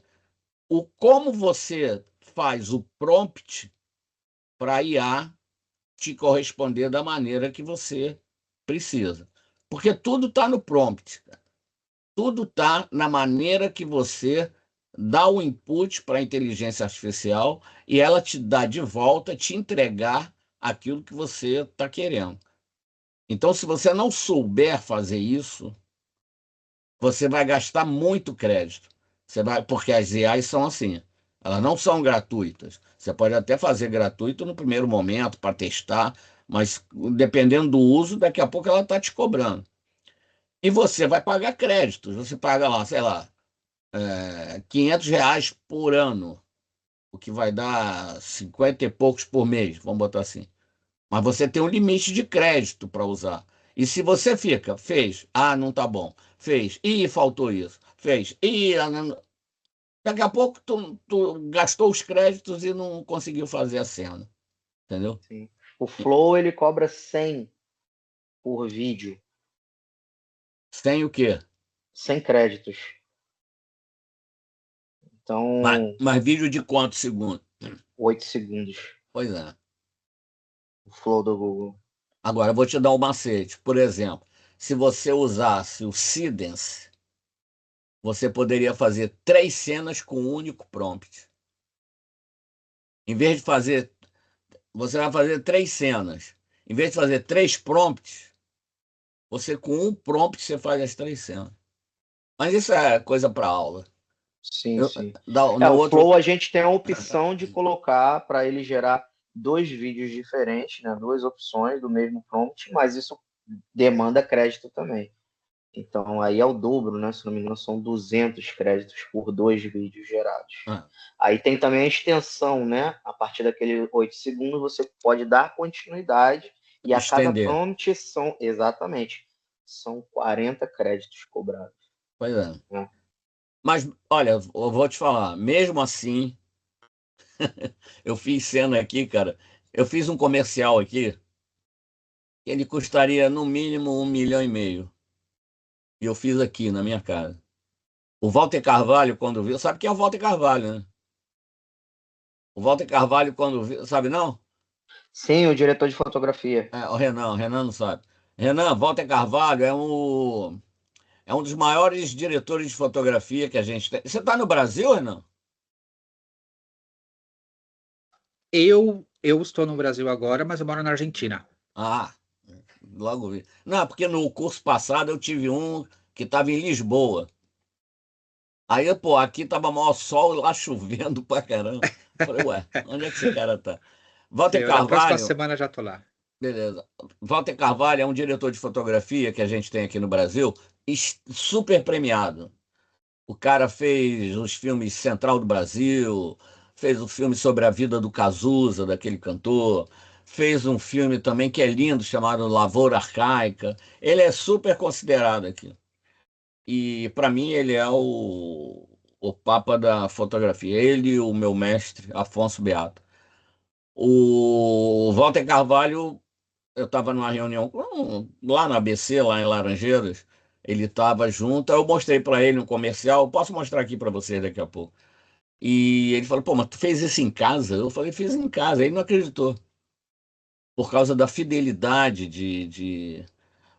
S1: como você faz o prompt para a IA te corresponder da maneira que você precisa. Porque tudo está no prompt. Tudo está na maneira que você dá o input para a inteligência artificial e ela te dá de volta, te entregar aquilo que você está querendo. Então, se você não souber fazer isso, você vai gastar muito crédito. Porque as IAs são assim, elas não são gratuitas. Você pode até fazer gratuito no primeiro momento para testar, mas dependendo do uso, daqui a pouco ela está te cobrando. E você vai pagar créditos. Você paga lá, sei lá, R$ 500 por ano, o que vai dar 50 e poucos por mês, vamos botar assim. Mas você tem um limite de crédito para usar. E se você fica, fez, não tá bom, fez, faltou isso, fez, daqui a pouco tu gastou os créditos e não conseguiu fazer a cena, entendeu?
S2: Sim. O Flow, ele cobra 100 por vídeo,
S1: Sem o quê?
S2: 100 créditos.
S1: Mas,
S2: Então,
S1: mas vídeo de quantos segundos?
S2: 8 segundos.
S1: Pois é.
S2: O Flow do Google.
S1: Agora, eu vou te dar um macete. Por exemplo, se você usasse o Sidence, você poderia fazer 3 cenas com um único prompt. Em vez de fazer, você vai fazer 3 cenas. Em vez de fazer 3 prompts, você com um prompt você faz as 3 cenas. Mas isso é coisa para aula.
S2: Sim, sim.
S1: No
S2: O
S1: outro,
S2: Flow a gente tem a opção de colocar para ele gerar 2 vídeos diferentes, né? 2 opções do mesmo prompt, mas isso demanda crédito também. Então aí é o dobro, né? Se não me engano, são 200 créditos por 2 vídeos gerados. Aí tem também a extensão, né? A partir daquele 8 segundos você pode dar continuidade e a cada
S1: estender.
S2: prompt são 40 créditos cobrados.
S1: Pois é.
S2: Né?
S1: Mas, olha, eu vou te falar, mesmo assim, eu fiz cena aqui, cara. Eu fiz um comercial aqui, ele custaria no mínimo 1,5 milhão. E eu fiz aqui na minha casa. O Walter Carvalho, quando viu, sabe quem é o Walter Carvalho, né? O Walter Carvalho, quando viu, sabe não?
S2: Sim, o diretor de fotografia.
S1: O Renan não sabe. Renan, Walter Carvalho é um dos maiores diretores de fotografia que a gente tem. Você está no Brasil, Renan?
S3: Eu estou no Brasil agora, mas eu moro na Argentina.
S1: Ah, logo vi. Não, porque no curso passado eu tive um que estava em Lisboa. Aí, pô, aqui tava maior sol, lá chovendo pra caramba. Falei, ué, onde é que esse cara tá?
S3: Sim,
S1: Walter
S3: na próxima
S1: Carvalho,
S3: semana já tô lá.
S1: beleza. Walter Carvalho é um diretor de fotografia que a gente tem aqui no Brasil, super premiado. O cara fez os filmes Central do Brasil, fez o filme sobre a vida do Cazuza, daquele cantor, fez um filme também que é lindo, chamado Lavoura Arcaica. Ele é super considerado aqui. E para mim ele é o papa da fotografia. Ele e o meu mestre, Afonso Beato. O Walter Carvalho, eu estava numa reunião lá na ABC, lá em Laranjeiras. Ele estava junto, aí eu mostrei para ele um comercial. Eu posso mostrar aqui para vocês daqui a pouco. E ele falou: pô, mas tu fez isso em casa? Eu falei: fiz em casa. Ele não acreditou. Por causa da fidelidade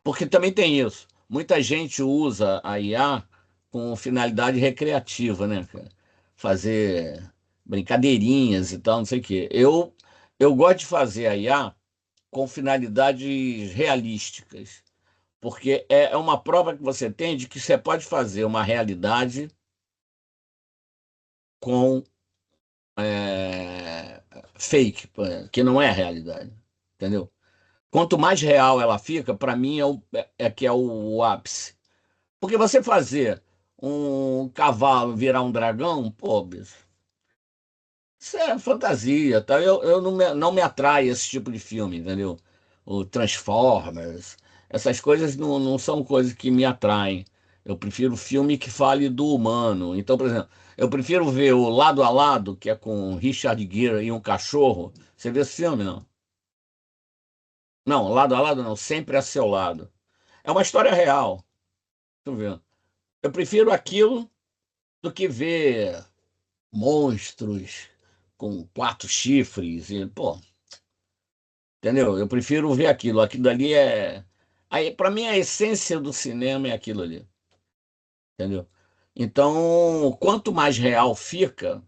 S1: Porque também tem isso. muita gente usa a IA com finalidade recreativa, né, cara? Fazer brincadeirinhas e tal, não sei o quê. Eu gosto de fazer a IA com finalidades realísticas, porque é uma prova que você tem de que você pode fazer uma realidade com é, fake, que não é realidade, entendeu? Quanto mais real ela fica, para mim é que é o ápice. Porque você fazer um cavalo virar um dragão, pô, bicho, isso é fantasia, tá? Eu não me atrai esse tipo de filme, entendeu? O Transformers, essas coisas não são coisas que me atraem. Eu prefiro filme que fale do humano. Então, por exemplo, eu prefiro ver o Lado a Lado, que é com Richard Gere e um cachorro. Você viu esse filme, não? Não, Lado a Lado não, Sempre a Seu Lado. É uma história real. Tô vendo. Eu prefiro aquilo do que ver monstros com quatro chifres e, pô, entendeu? Eu prefiro ver aquilo. Aquilo dali é. Aí, para mim, a essência do cinema é aquilo ali, entendeu? Então, quanto mais real fica,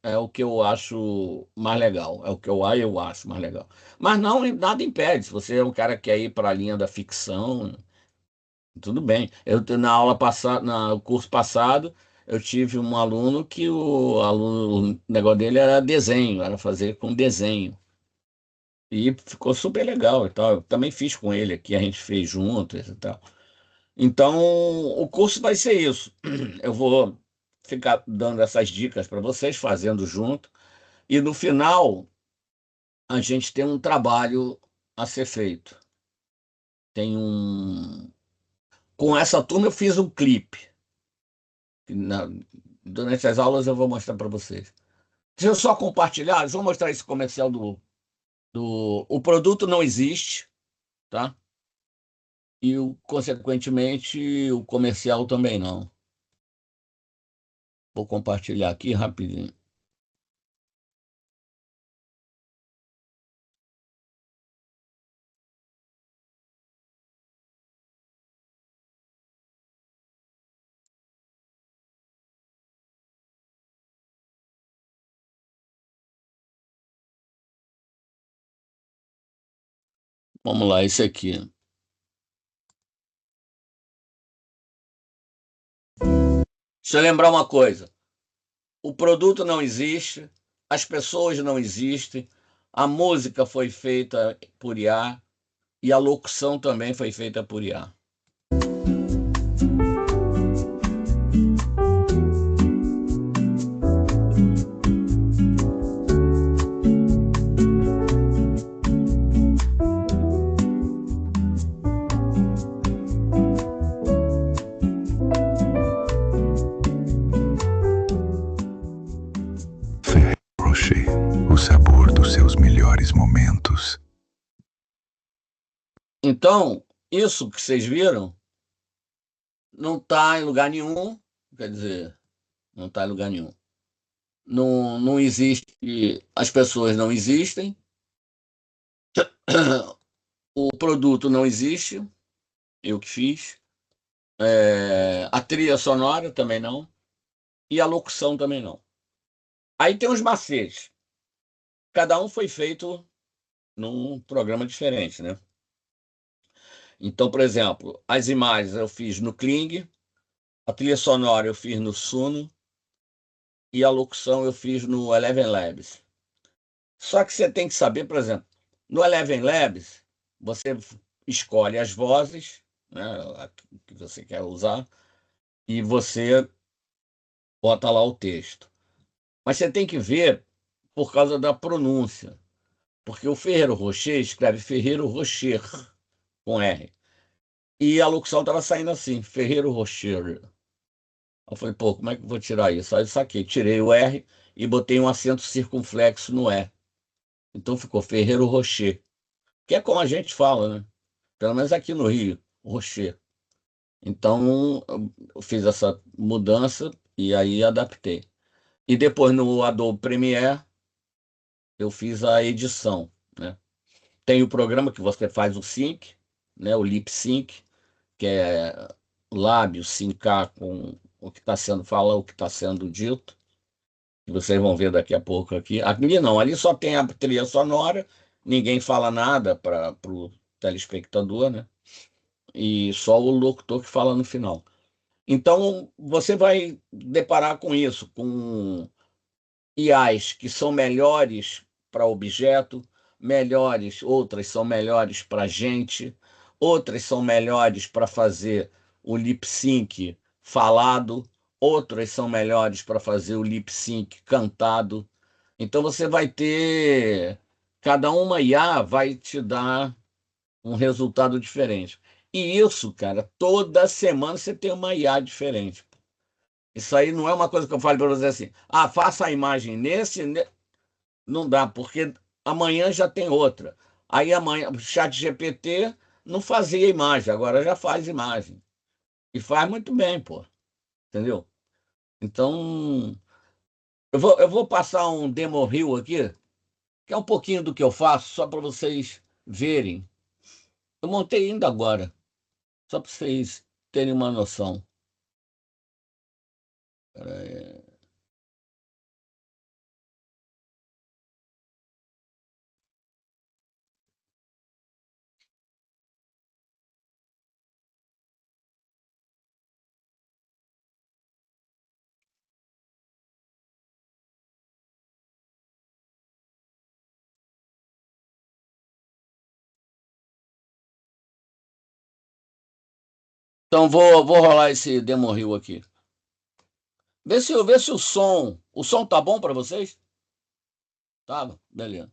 S1: é o que eu acho mais legal. É o que eu acho mais legal. Mas não, nada impede. Se você é um cara que quer ir para a linha da ficção, tudo bem. Na aula passada, no curso passado, eu tive um aluno que o negócio dele era desenho, era fazer com desenho. E ficou super legal e tal. Eu também fiz com ele aqui, a gente fez juntos e tal. Então, o curso vai ser isso. Eu vou ficar dando essas dicas para vocês, fazendo junto. E no final, a gente tem um trabalho a ser feito. Tem um. Com essa turma, eu fiz um clipe. Na- Durante as aulas, eu vou mostrar para vocês. Deixa eu só compartilhar, eu vou mostrar esse comercial do. O produto não existe, tá? E, consequentemente, o comercial também não. Vou compartilhar aqui rapidinho. Vamos lá, esse aqui. Deixa eu lembrar uma coisa: o produto não existe, as pessoas não existem, a música foi feita por IA e a locução também foi feita por IA.
S4: Ferrero Rocher, o sabor dos seus melhores momentos.
S1: Então, isso que vocês viram não está em lugar nenhum, quer dizer, não está em lugar nenhum. Não existe, as pessoas não existem, o produto não existe, eu que fiz, a trilha sonora também não, e a locução também não. Aí tem os macetes, cada um foi feito num programa diferente, né? Então, por exemplo, as imagens eu fiz no Kling, a trilha sonora eu fiz no Suno e a locução eu fiz no Eleven Labs. Só que você tem que saber, por exemplo, no Eleven Labs, você escolhe as vozes, né, a que você quer usar, e você bota lá o texto. Mas você tem que ver por causa da pronúncia, porque o Ferrero Rocher escreve Ferrero Rocher, com R. E a locução estava saindo assim, Ferrero Rocher. Eu falei, pô, como é que eu vou tirar isso? Aí eu saquei, tirei o R e botei um acento circunflexo no E. Então ficou Ferrero Rocher, que é como a gente fala, né? Pelo menos aqui no Rio, Rocher. Então eu fiz essa mudança e aí adaptei. E depois no Adobe Premiere eu fiz a edição, né? Tem o programa que você faz o sync, né? O lip sync, que é lábio sincar com o que está sendo falado, o que está sendo dito, que vocês vão ver daqui a pouco aqui. Ali não, ali só tem a trilha sonora, ninguém fala nada para o telespectador, né? E só o locutor que fala no final. Então, você vai deparar com isso, com IAs que são melhores para objeto, melhores, outras são melhores para gente, outras são melhores para fazer o lip sync falado, outras são melhores para fazer o lip sync cantado. Então você vai ter, cada uma IA vai te dar um resultado diferente. E isso, cara, toda semana você tem uma IA diferente. Isso aí não é uma coisa que eu falo para você assim, faça a imagem não dá, porque amanhã já tem outra. Aí amanhã, o chat GPT não fazia imagem, agora já faz imagem. E faz muito bem, pô. Entendeu? Então, eu vou passar um demo reel aqui, que é um pouquinho do que eu faço, só para vocês verem. Eu montei ainda agora, só para vocês terem uma noção. Então, vou rolar esse demo reel aqui. Vê se o som tá bom para vocês? Tá, beleza.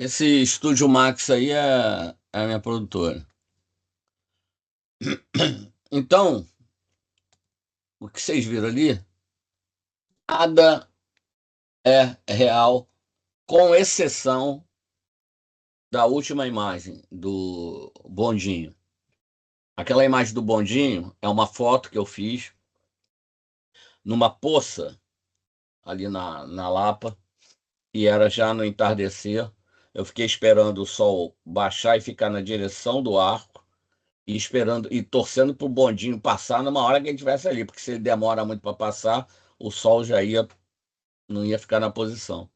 S1: Esse Estúdio Max aí é a minha produtora. Então, o que vocês viram ali, nada é real, com exceção da última imagem do bondinho. Aquela imagem do bondinho é uma foto que eu fiz numa poça ali na Lapa, e era já no entardecer. Eu fiquei esperando o sol baixar e ficar na direção do arco, e esperando e torcendo para o bondinho passar numa hora que ele estivesse ali, porque se ele demora muito para passar, o sol não ia ficar na posição.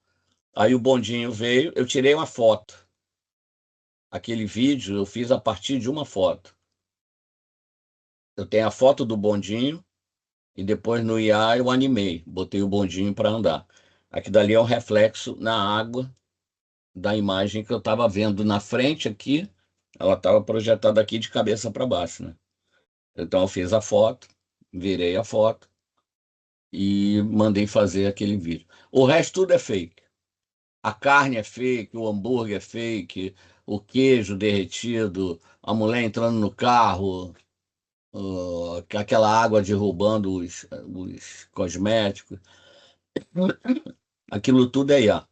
S1: Aí o bondinho veio, eu tirei uma foto. Aquele vídeo eu fiz a partir de uma foto. Eu tenho a foto do bondinho e depois no IA eu animei, botei o bondinho para andar. Aqui dali é um reflexo na água da imagem que eu estava vendo na frente aqui. Ela estava projetada aqui de cabeça para baixo, né? Então eu fiz a foto, virei a foto e mandei fazer aquele vídeo. O resto tudo é fake. A carne é fake, o hambúrguer é fake, o queijo derretido, a mulher entrando no carro, aquela água derrubando os cosméticos. Aquilo tudo é IA.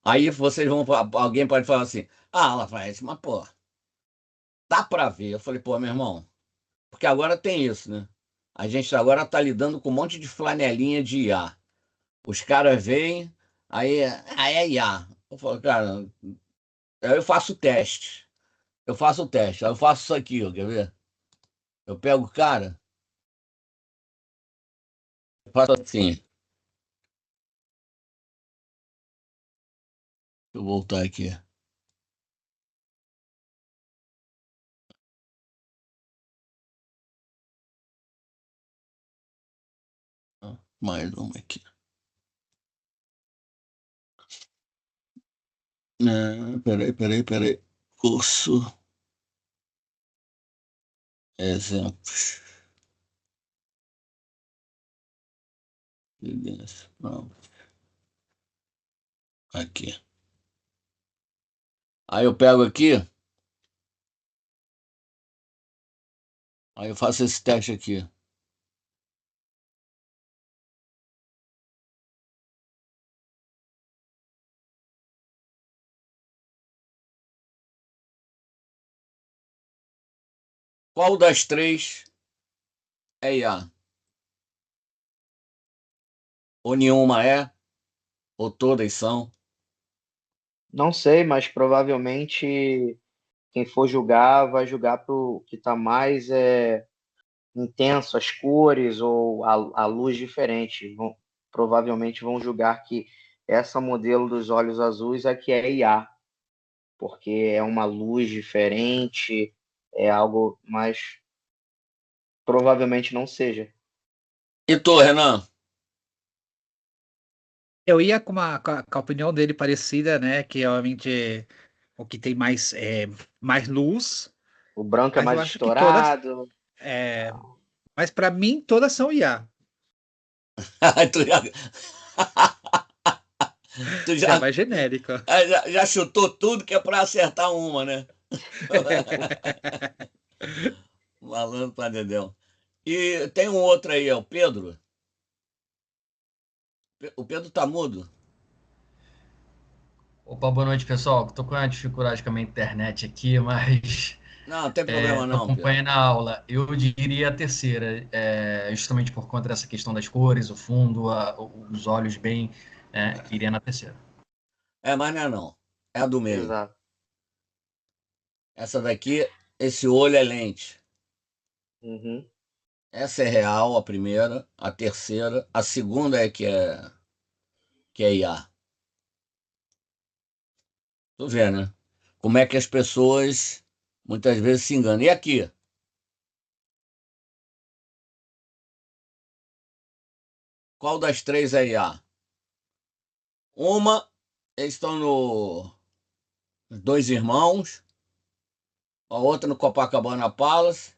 S1: Aí vocês vão, alguém pode falar assim, Lafayette, mas pô, dá para ver. Eu falei, pô, meu irmão, porque agora tem isso, né? A gente agora está lidando com um monte de flanelinha de IA. Os caras vêm, aí é IA. Eu falo, cara, eu faço teste. Eu faço o teste. Aí eu faço isso aqui, ó, quer ver? Eu pego o cara, faço assim. Deixa eu voltar aqui. Mais uma aqui. Peraí. Curso. Exemplos. Não. Aqui. Aí eu pego aqui. Aí eu faço esse teste aqui. Qual das três é IA? Ou nenhuma é, ou todas são.
S2: Não sei, mas provavelmente quem for julgar vai julgar pro que está mais intenso, as cores ou a luz diferente. Provavelmente vão julgar que essa modelo dos olhos azuis é que é IA, porque é uma luz diferente, é algo mais. Provavelmente não seja.
S1: E tu, Renan?
S3: Eu ia com a opinião dele parecida, né? Que realmente o que tem mais luz,
S2: O branco é
S3: mas eu
S2: mais
S3: acho que todas.
S2: estourado.
S3: Mas para mim, todas são IA.
S1: tu já, tu
S3: É
S1: já,
S3: mais genérica.
S1: já chutou tudo que é para acertar uma, né? Malandro pra dedéu. E tem um outro aí, é o Pedro. O Pedro tá mudo.
S5: Opa, boa noite, pessoal. Tô com uma dificuldade com a minha internet aqui, mas
S1: Não, não tem problema
S5: tô
S1: não, Pedro.
S5: acompanhando a aula. Eu diria a terceira, justamente por conta dessa questão das cores, o fundo, os olhos bem, iria na terceira.
S1: Mas não é não. É a do meio.
S2: Exato.
S1: Essa daqui, esse olho é lente.
S2: Uhum.
S1: Essa é real, a primeira. A terceira. A segunda é que é IA. Tu vê, né? Como é que as pessoas muitas vezes se enganam. E aqui? Qual das três é IA? Uma, eles estão no Dois Irmãos, a outra no Copacabana Palace,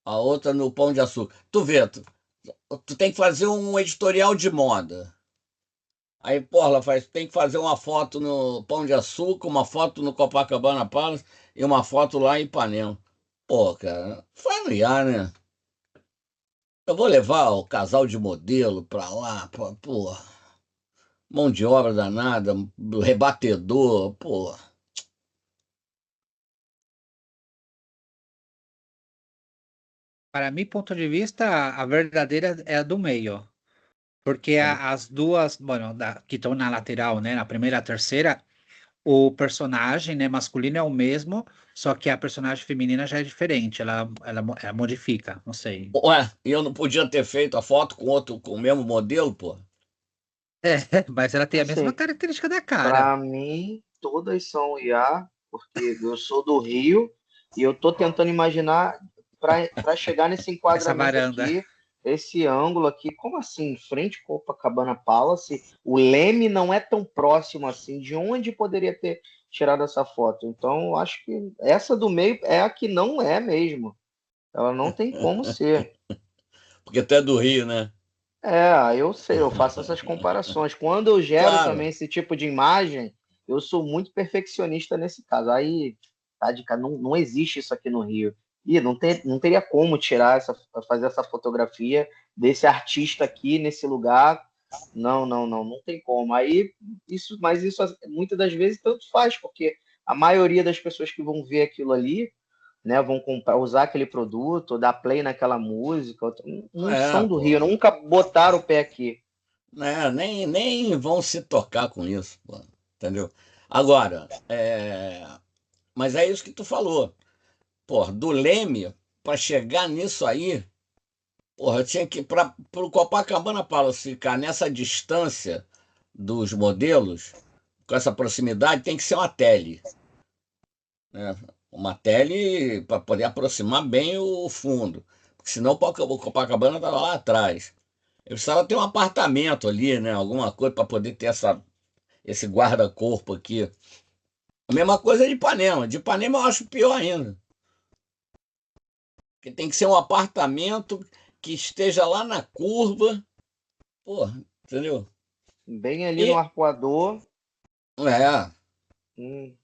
S1: a outra no Pão de Açúcar. Tu vê, tu tem que fazer um editorial de moda. Aí, porra, tem que fazer uma foto no Pão de Açúcar, uma foto no Copacabana Palace e uma foto lá em Ipanema. Pô, cara, faz no IA, né? Eu vou levar o casal de modelo pra lá, pô, mão de obra danada, rebatedor, pô.
S3: Para mim, ponto de vista, a verdadeira é a do meio. Porque as duas, bueno, que estão na lateral, né? Na primeira e a terceira, o personagem, né, masculino é o mesmo, só que a personagem feminina já é diferente. Ela modifica, não sei.
S1: Ué, e eu não podia ter feito a foto com outro, com o mesmo modelo, pô?
S3: É, mas ela tem a mesma
S2: Assim,
S3: característica da cara.
S2: para mim, todas são IA, porque eu sou do Rio e eu tô tentando imaginar para chegar nesse
S3: Essa
S2: enquadramento
S3: varanda.
S2: aqui, esse ângulo aqui, como assim, em frente ao Copacabana Palace, o Leme não é tão próximo assim, de onde poderia ter tirado essa foto? Então, eu acho que essa do meio é a que não é mesmo. Ela não tem como ser.
S1: Porque tu é do Rio, né?
S2: Eu sei, eu faço essas comparações. Quando eu gero
S1: Claro.
S2: também esse tipo de imagem, eu sou muito perfeccionista nesse caso. Aí, tá de cara, não existe isso aqui no Rio. E não teria como fazer essa fotografia desse artista aqui nesse lugar. Não tem como. Mas isso muitas das vezes tanto faz, porque a maioria das pessoas que vão ver aquilo ali, né, vão comprar, usar aquele produto, dar play naquela música, não são do
S1: Pô.
S2: Rio, nunca botaram o pé aqui.
S1: Né, nem vão se tocar com isso, pô. Entendeu? Agora, Mas é isso que tu falou. Pô, do Leme, para chegar nisso aí, porra, eu tinha que ir para o Copacabana Palace ficar nessa distância dos modelos, com essa proximidade, tem que ser uma tele, né? Uma tele para poder aproximar bem o fundo. Porque senão o Copacabana estava lá atrás. Eu precisava ter um apartamento ali, né? Alguma coisa para poder ter esse guarda-corpo aqui. A mesma coisa de Ipanema. De Ipanema eu acho pior ainda. Porque tem que ser um apartamento que esteja lá na curva. Porra, entendeu?
S2: Bem ali no
S1: E,
S2: Arpoador.
S1: é,
S2: Hum.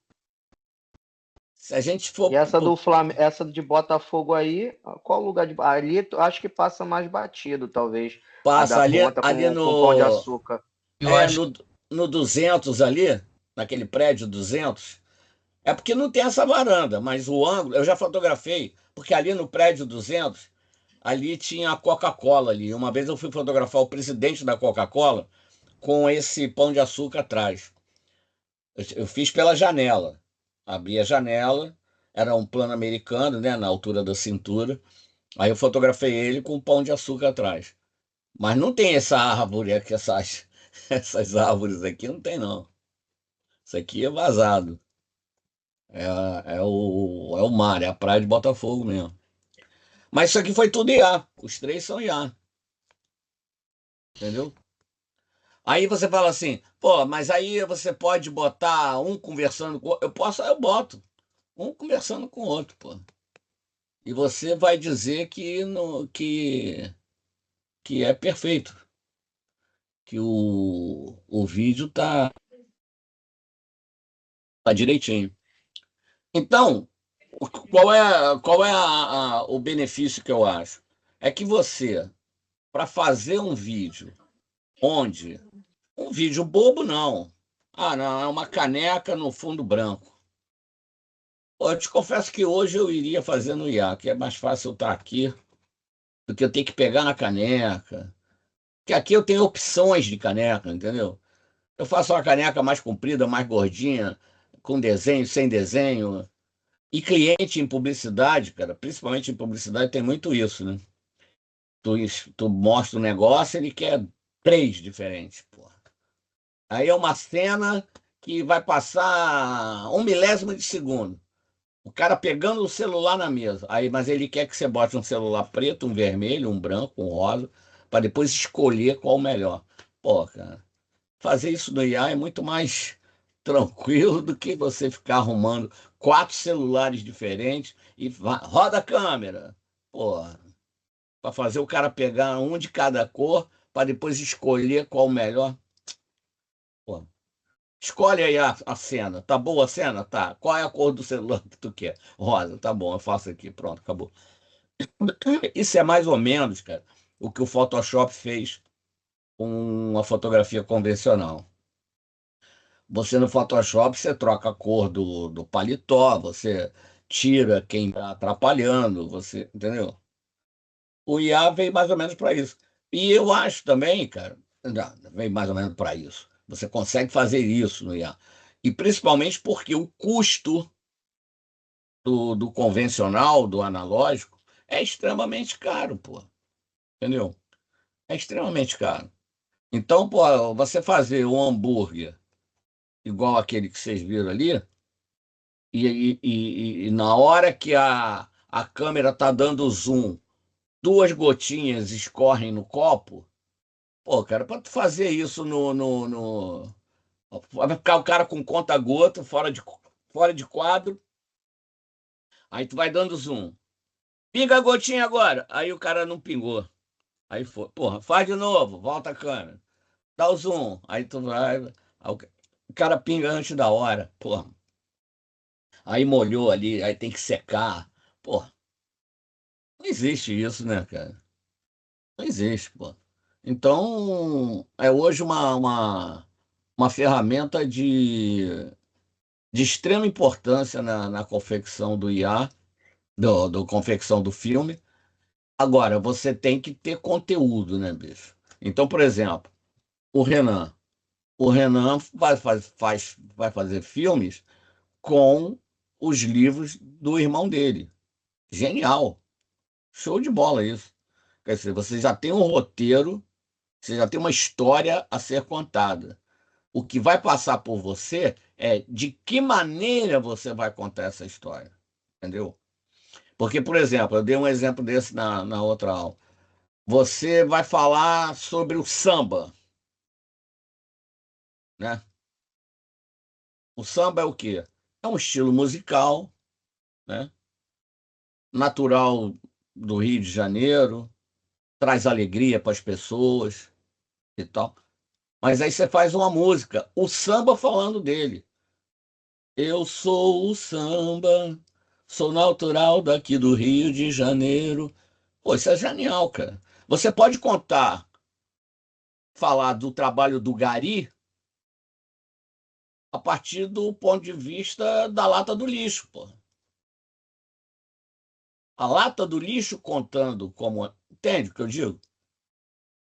S1: se a gente
S2: E
S1: for.
S2: essa do Flamengo, essa de Botafogo aí, qual lugar de. Ali acho que passa mais batido, talvez. A da
S1: Passa
S2: ponta
S1: ali
S2: com Pão de Açúcar.
S5: Eu acho
S1: no 200 ali, naquele prédio 200. É porque não tem essa varanda, mas o ângulo, eu já fotografei, porque ali no prédio 200, ali tinha a Coca-Cola ali. Uma vez eu fui fotografar o presidente da Coca-Cola com esse pão de açúcar atrás. Eu fiz pela janela. Abri a janela, era um plano americano, né, na altura da cintura. Aí eu fotografei ele com o pão de açúcar atrás. Mas não tem essa árvore aqui, essas árvores aqui, não tem não. Isso aqui é vazado. É o mar, é a praia de Botafogo mesmo. Mas isso aqui foi tudo IA. Os três são IA, entendeu? Aí você fala assim, pô, mas aí você pode botar um conversando com o outro. Eu boto. Um conversando com o outro, pô. E você vai dizer que é perfeito. Que o vídeo tá direitinho. Então, qual é o benefício que eu acho? É que você, para fazer um vídeo onde. Um vídeo bobo, não. Ah, não, é uma caneca no fundo branco. Pô, eu te confesso que hoje eu iria fazer no IA, que é mais fácil eu estar aqui do que eu ter que pegar na caneca. Porque aqui eu tenho opções de caneca, entendeu? Eu faço uma caneca mais comprida, mais gordinha, com desenho, sem desenho. E cliente em publicidade, cara, principalmente em publicidade, tem muito isso, né? Tu mostra o negócio, ele quer três diferentes, pô. Aí é uma cena que vai passar um milésimo de segundo. O cara pegando o celular na mesa. Aí, mas ele quer que você bote um celular preto, um vermelho, um branco, um rosa, para depois escolher qual o melhor. Pô, cara, fazer isso no IA é muito mais tranquilo do que você ficar arrumando quatro celulares diferentes e roda a câmera. Pô, para fazer o cara pegar um de cada cor para depois escolher qual o melhor. Pô, escolhe aí a cena. Tá boa a cena? Tá. Qual é a cor do celular que tu quer? Rosa, tá bom, eu faço aqui. Pronto, acabou. Isso é mais ou menos, cara, o que o Photoshop fez com uma fotografia convencional. Você no Photoshop, você troca a cor do paletó, você tira quem está atrapalhando, você, entendeu? O IA veio mais ou menos para isso. E eu acho também, cara, não, veio mais ou menos para isso. Você consegue fazer isso no IA. E principalmente porque o custo do convencional, do analógico, é extremamente caro, pô. Entendeu? É extremamente caro. Então, pô, você fazer um hambúrguer igual aquele que vocês viram ali, e na hora que a câmera tá dando zoom, duas gotinhas escorrem no copo, pô, cara, para tu fazer isso vai ficar o cara com conta-gota, fora de quadro, aí tu vai dando zoom. Pinga a gotinha agora. Aí o cara não pingou. Aí foi. Porra, faz de novo, volta a câmera. Dá o zoom. Aí tu vai. Aí o cara pinga antes da hora. Porra. Aí molhou ali, aí tem que secar. Porra, não existe isso, né, cara? Não existe, pô. Então, é hoje uma ferramenta de extrema importância na confecção do IA, do confecção do filme. Agora, você tem que ter conteúdo, né, bicho? Então, por exemplo, o Renan. O Renan vai fazer filmes com os livros do irmão dele. Genial. Show de bola isso. Quer dizer, você já tem um roteiro, você já tem uma história a ser contada. O que vai passar por você é de que maneira você vai contar essa história. Entendeu? Porque, por exemplo, eu dei um exemplo desse na outra aula. Você vai falar sobre o samba, né? O samba é o quê? É um estilo musical, né? Natural do Rio de Janeiro, traz alegria para as pessoas e tal. Mas aí você faz uma música, o samba falando dele. Eu sou o samba, sou natural daqui do Rio de Janeiro. Pô, isso é genial, cara. Você pode falar do trabalho do Gari a partir do ponto de vista da lata do lixo, pô. A lata do lixo contando como. Entende o que eu digo?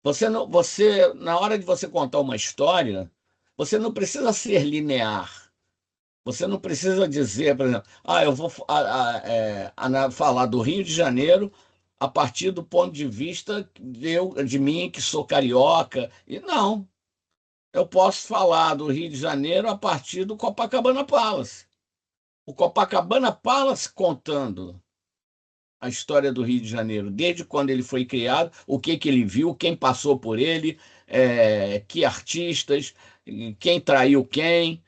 S1: Você, não, você, na hora de você contar uma história, você não precisa ser linear. Você não precisa dizer, por exemplo, eu vou falar do Rio de Janeiro a partir do ponto de vista de mim, que sou carioca. E não, eu posso falar do Rio de Janeiro a partir do Copacabana Palace. O Copacabana Palace contando a história do Rio de Janeiro, desde quando ele foi criado, o que ele viu, quem passou por ele, que artistas, quem traiu quem,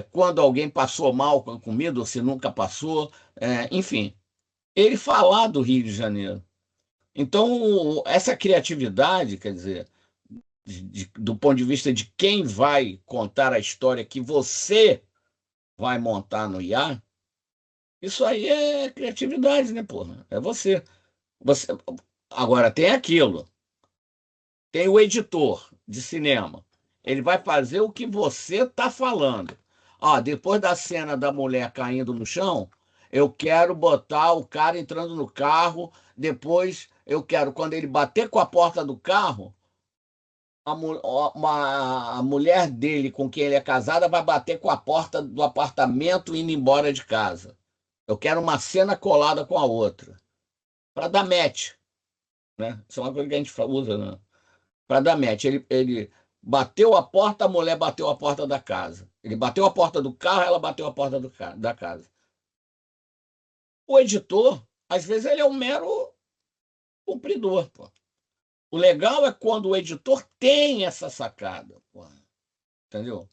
S1: quando alguém passou mal com a comida, ou se nunca passou, enfim, ele falar do Rio de Janeiro. Então, essa criatividade, quer dizer, do ponto de vista de quem vai contar a história que você vai montar no IA, isso aí é criatividade, né, porra? É você. Você. Agora, tem aquilo. Tem o editor de cinema. Ele vai fazer o que você está falando. Depois da cena da mulher caindo no chão, eu quero botar o cara entrando no carro. Depois, eu quero, quando ele bater com a porta do carro, a mulher dele com quem ele é casada vai bater com a porta do apartamento indo embora de casa. Eu quero uma cena colada com a outra. Para dar match, né? Isso é uma coisa que a gente usa, né? Para dar match. Ele bateu a porta, a mulher bateu a porta da casa. Ele bateu a porta do carro, ela bateu a porta da casa. O editor, às vezes, ele é um mero cumpridor, pô. O legal é quando o editor tem essa sacada, pô. Entendeu?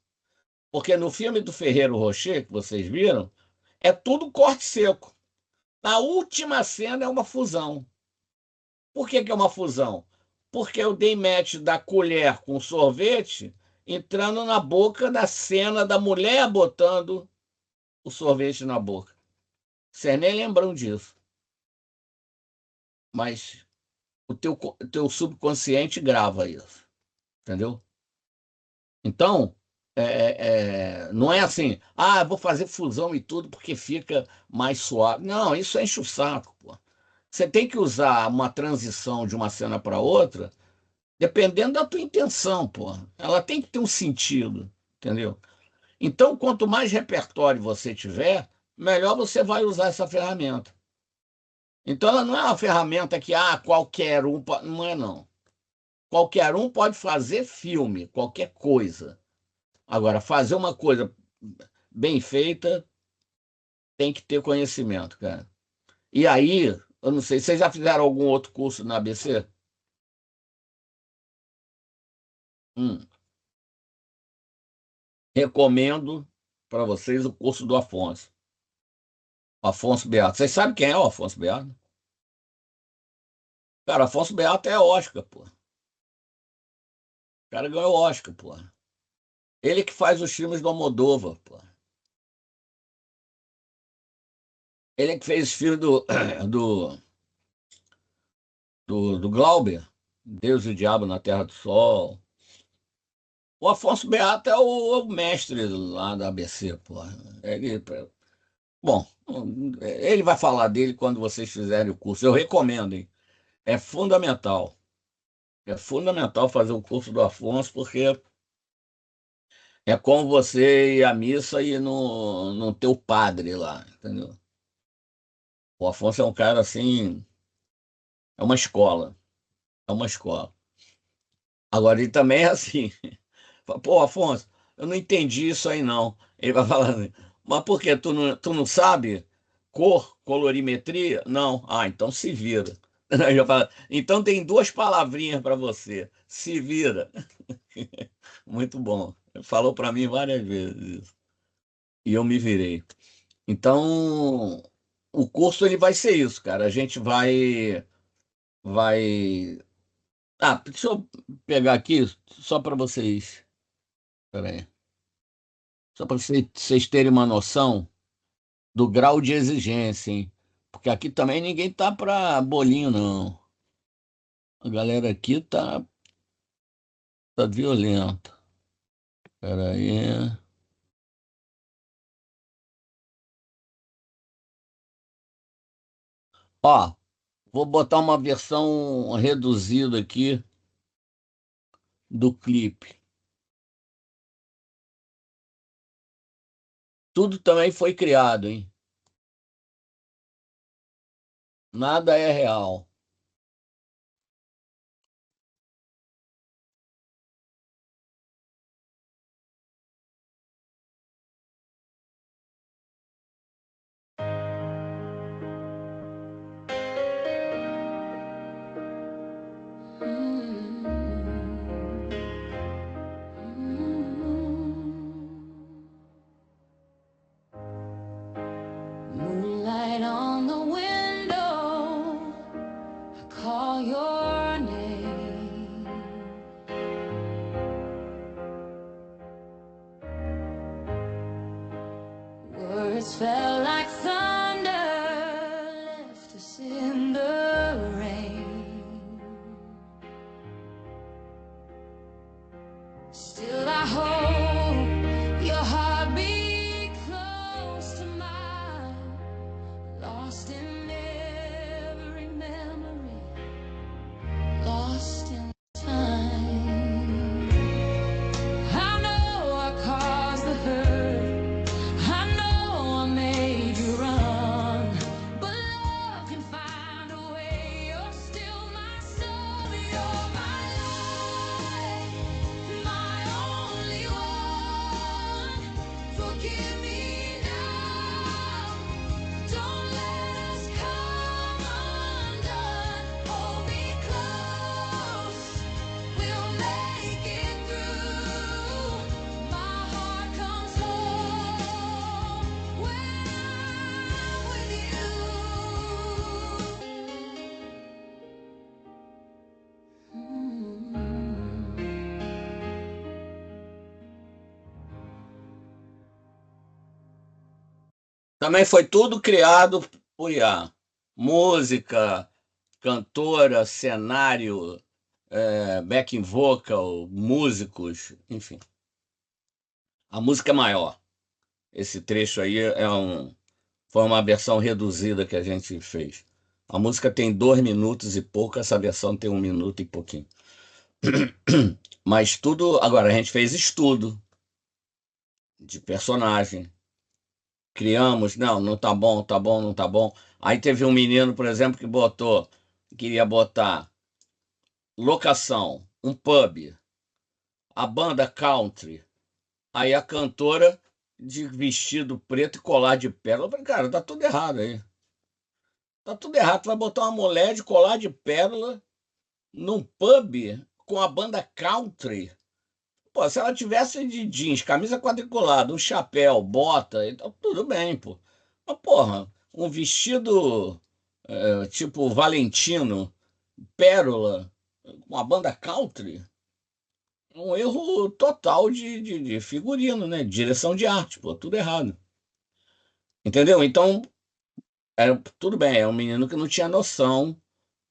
S1: Porque no filme do Ferreiro Rocher, que vocês viram, é tudo corte seco. Na última cena é uma fusão. Por que é uma fusão? Porque eu dei match da colher com sorvete entrando na boca da cena da mulher botando o sorvete na boca. Vocês nem lembram disso. Mas o teu subconsciente grava isso. Entendeu? Então, não é assim, vou fazer fusão e tudo porque fica mais suave. Não, isso enche o saco, pô. Você tem que usar uma transição de uma cena para outra, dependendo da tua intenção, pô. Ela tem que ter um sentido, entendeu? Então, quanto mais repertório você tiver, melhor você vai usar essa ferramenta. Então, ela não é uma ferramenta que, qualquer um pode. Não é, não. Qualquer um pode fazer filme, qualquer coisa. Agora, fazer uma coisa bem feita tem que ter conhecimento, cara. E aí, eu não sei, vocês já fizeram algum outro curso na ABC? Recomendo para vocês o curso do Afonso. Afonso Beato. Vocês sabem quem é o Afonso Beato? Cara, Afonso Beato é Oscar, pô. O cara ganhou Oscar, pô. Ele que faz os filmes do Almodóvar, pô. Ele que fez os filmes do, do Glauber, Deus e o Diabo na Terra do Sol. O Afonso Beato é o mestre lá da ABC, pô. Ele, bom, ele vai falar dele quando vocês fizerem o curso. Eu recomendo, hein? É fundamental. É fundamental fazer o curso do Afonso, porque É como você ir à missa e não ter o padre lá, entendeu? O Afonso é um cara assim, é uma escola, é uma escola. Agora, ele também é assim. Fala, pô, Afonso, eu não entendi isso aí não. Ele vai falar assim, mas por quê? Tu não sabe cor, colorimetria? Não. Ah, então se vira. Aí eu falo, então tem duas palavrinhas para você. Se vira. Muito bom. Ele falou para mim várias vezes isso. E eu me virei. Então, o curso ele vai ser isso, cara. A gente vai. Ah, deixa eu pegar aqui só para vocês. Peraí. Só para vocês terem uma noção do grau de exigência, hein? Porque aqui também ninguém tá para bolinho, não. A galera aqui tá violenta. Peraí. Ó, vou botar uma versão reduzida aqui do clipe. Tudo também foi criado, hein? Nada é real.
S6: Moonlight on the window, I call your name. Words fell like thunder, left us in the rain. Still I hold your heartbeat close to mine, lost in every memory, lost in time. I know I caused the hurt, I know I made you run, but love can find a way. You're still my soul, you're my life, my only one. Forgive me now, don't let us come undone. Hold me close, we'll make it through. My heart comes home when I'm with you.
S1: Também foi tudo criado por IA. Música, cantora, cenário, backing vocal, músicos, enfim. A música é maior. Esse trecho aí foi uma versão reduzida que a gente fez. A música tem 2 minutos e pouco, essa versão tem 1 minuto e pouquinho. Mas tudo. Agora, a gente fez estudo de personagem. Criamos, não tá bom, tá bom, não tá bom. Aí teve um menino, por exemplo, queria botar locação, um pub, a banda country, aí a cantora de vestido preto e colar de pérola. Eu falei, cara, tá tudo errado aí. Tá tudo errado. Tu vai botar uma mulher de colar de pérola num pub com a banda country. Pô, se ela tivesse de jeans, camisa quadriculada, um chapéu, bota, então tudo bem, pô. Mas, porra, um vestido tipo Valentino, pérola, com a banda country, um erro total de figurino, né? Direção de arte, pô, tudo errado. Entendeu? Então, tudo bem, é um menino que não tinha noção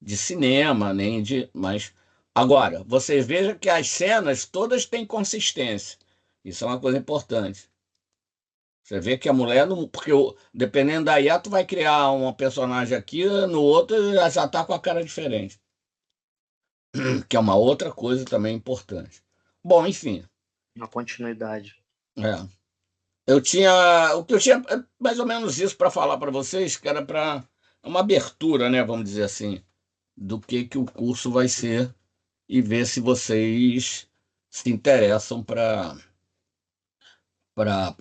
S1: de cinema, nem de. Mas agora, você veja que as cenas todas têm consistência. Isso é uma coisa importante. Você vê que a mulher não. Porque dependendo da IA, tu vai criar uma personagem aqui, no outro ela já tá com a cara diferente. Que é uma outra coisa também importante. Bom, enfim.
S2: Uma continuidade.
S1: É. Eu tinha, o que eu tinha é mais ou menos isso para falar para vocês, que era para uma abertura, né, vamos dizer assim, do que o curso vai ser e ver se vocês se interessam para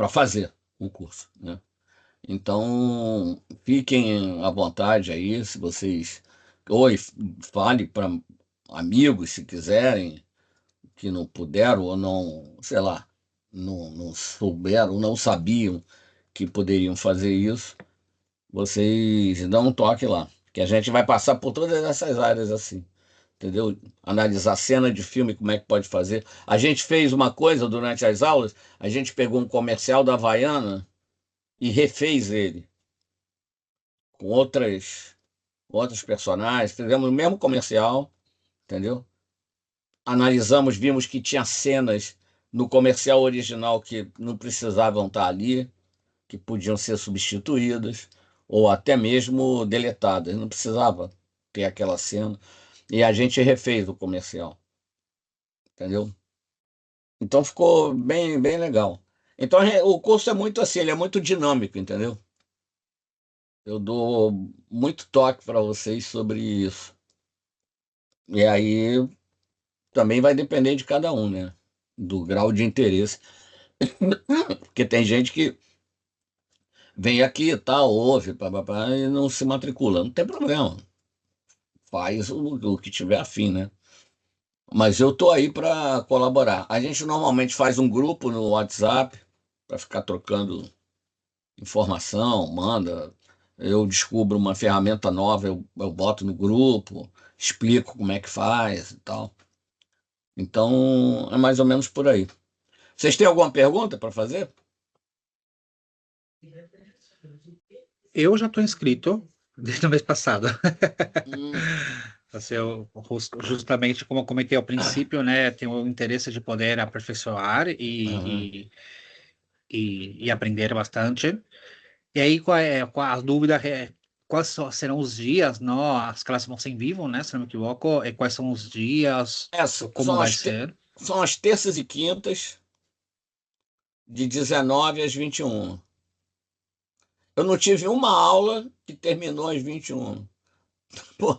S1: fazer o curso, né? Então, fiquem à vontade aí, se vocês ou fale para amigos se quiserem, que não puderam ou não, sei lá, não souberam, não sabiam que poderiam fazer isso, vocês dão um toque lá, que a gente vai passar por todas essas áreas assim, entendeu? Analisar cena de filme, como é que pode fazer. A gente fez uma coisa durante as aulas, a gente pegou um comercial da Havaiana e refez ele com outros personagens, fizemos o mesmo comercial, entendeu? Analisamos, vimos que tinha cenas no comercial original que não precisavam estar ali, que podiam ser substituídas ou até mesmo deletadas, não precisava ter aquela cena. E a gente refez o comercial, entendeu? Então ficou bem, bem legal. Então o curso é muito assim, ele é muito dinâmico, entendeu? Eu dou muito toque para vocês sobre isso. E aí também vai depender de cada um, né? Do grau de interesse. Porque tem gente que vem aqui e tal, ouve, papapá, e não se matricula. Não tem problema. Faz o que tiver afim, né? Mas eu tô aí para colaborar. A gente normalmente faz um grupo no WhatsApp para ficar trocando informação, manda. Eu descubro uma ferramenta nova, eu boto no grupo, explico como é que faz e tal. Então, é mais ou menos por aí. Vocês têm alguma pergunta para fazer?
S3: Eu já estou inscrito desde o mês passado.
S1: Hum,
S3: Assim, justamente como eu comentei ao princípio, né, tenho o interesse de poder aperfeiçoar
S1: aham.
S3: e aprender bastante. E aí, qual a dúvida é serão os dias, não? As classes vão ser em vivo, né, se não me equivoco, e quais são os dias, ou como
S1: São
S3: vai ser?
S1: são as terças e quintas, de 19 às 21. Eu não tive uma aula que terminou às 21. Pô,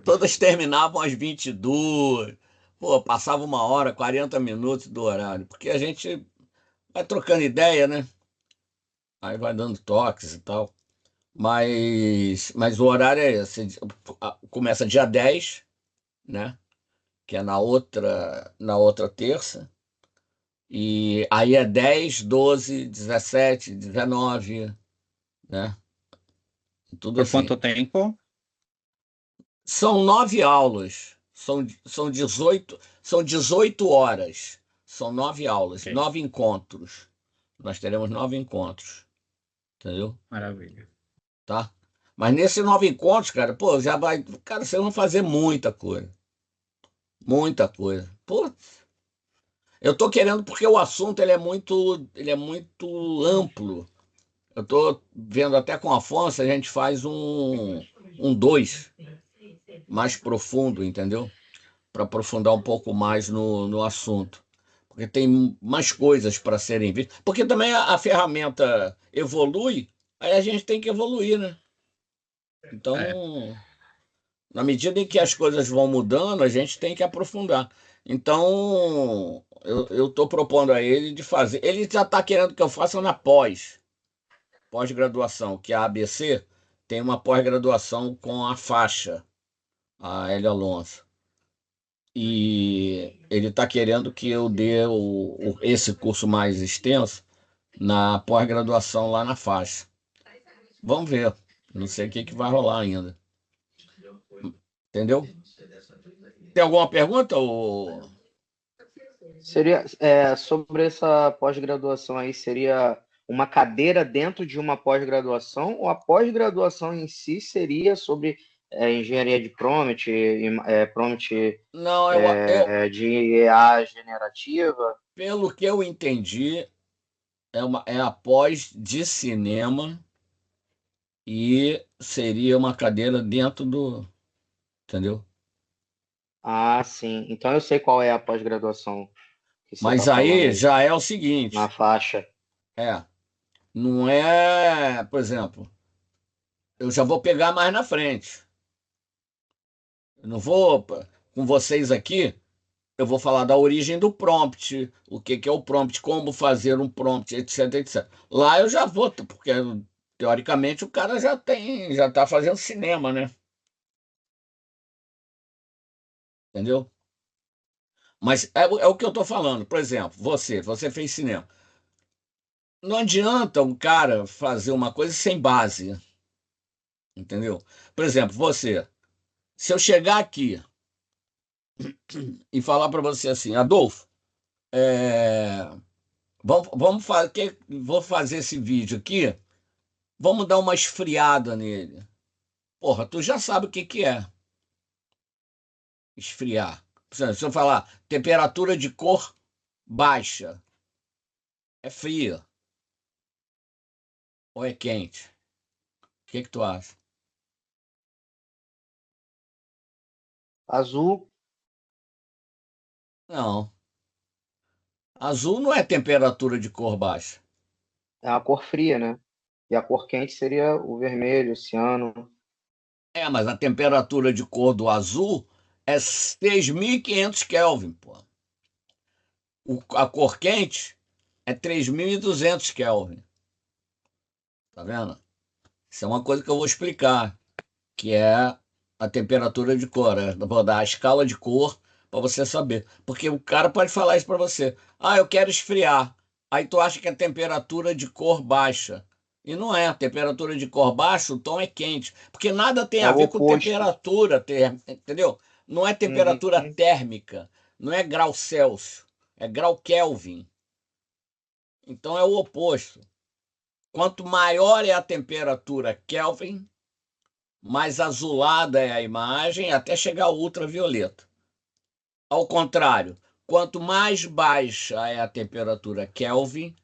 S1: todas terminavam às 22. Pô, passava uma hora, 40 minutos do horário. Porque a gente vai trocando ideia, né? Aí vai dando toques e tal. Mas o horário é esse. Começa dia 10, né? Que é na outra terça. E aí é 10, 12, 17, 19, né? Tudo
S3: Por
S1: assim.
S3: quanto tempo?
S1: São 9 aulas. São 18 horas. São 9 aulas,
S3: Ok,
S1: 9 encontros. Nós teremos 9 encontros, entendeu?
S3: maravilha.
S1: Tá? Mas nesses 9 encontros, cara, pô, já vai. Cara, vocês vão fazer muita coisa. Muita coisa. Pô, eu tô querendo porque o assunto ele é muito amplo. Eu tô vendo até com o Afonso, a gente faz um dois mais profundo, entendeu? Para aprofundar um pouco mais no assunto. Porque tem mais coisas para serem vistas. Porque também a ferramenta evolui, aí a gente tem que evoluir, né?
S3: É,
S1: Então, na medida em que as coisas vão mudando, a gente tem que aprofundar. Então, eu estou propondo a ele de fazer. Ele já está querendo que eu faça na pós-graduação, que a ABC tem uma pós-graduação com a faixa, a Hélio Alonso. E ele está querendo que eu dê esse curso mais extenso na pós-graduação lá na faixa. Vamos ver. Não sei o que vai rolar ainda. Entendeu? Tem alguma pergunta?
S2: Seria, sobre essa pós-graduação aí, seria uma cadeira dentro de uma pós-graduação, ou a pós-graduação em si seria sobre engenharia de prompt, prompt
S1: Não,
S2: de IA generativa?
S1: pelo que eu entendi, é a pós de cinema e seria uma cadeira dentro do. Entendeu?
S2: Ah, sim. Então eu sei qual é a pós-graduação que você
S1: Mas
S2: está falando
S1: aí
S2: aí,
S1: já é o
S2: na
S1: seguinte,
S2: faixa.
S1: não é, por exemplo, eu já vou pegar mais na frente. Eu não vou, com vocês aqui, eu vou falar da origem do prompt, o que que é o prompt, como fazer um prompt, etc, etc. Lá eu já vou, porque teoricamente o cara já está fazendo cinema, né? Entendeu? Mas é o que eu estou falando. Por exemplo, você fez cinema. Não adianta um cara fazer uma coisa sem base, entendeu? Por exemplo, se eu chegar aqui e falar para você assim, Adolfo, é, vamos fazer, vou fazer esse vídeo aqui, vamos dar uma esfriada nele. Porra, tu já sabe o que que é esfriar. Por exemplo, se eu falar temperatura de cor baixa, é fria ou é quente? O que que tu acha?
S2: Azul
S1: Não. Azul não é temperatura de cor baixa.
S2: é a cor fria, né? E a cor quente seria o vermelho, o ciano.
S1: Mas a temperatura de cor do azul é 6.500 Kelvin, pô. A cor quente é 3.200 Kelvin. Tá vendo? Isso é uma coisa que eu vou explicar, que é a temperatura de cor. Vou dar a escala de cor para você saber. Porque o cara pode falar isso para você. Ah, eu quero esfriar. Aí tu acha que é temperatura de cor baixa. E não é. A temperatura de cor baixa, o tom é quente. Porque nada tem
S2: É
S1: a
S2: o
S1: ver com
S2: oposto.
S1: temperatura, entendeu? Não é temperatura
S2: Uhum.
S1: térmica. Não é grau Celsius. É grau Kelvin. Então é o oposto. Quanto maior é a temperatura Kelvin, mais azulada é a imagem até chegar ao ultravioleta. Ao contrário, quanto mais baixa é a temperatura Kelvin,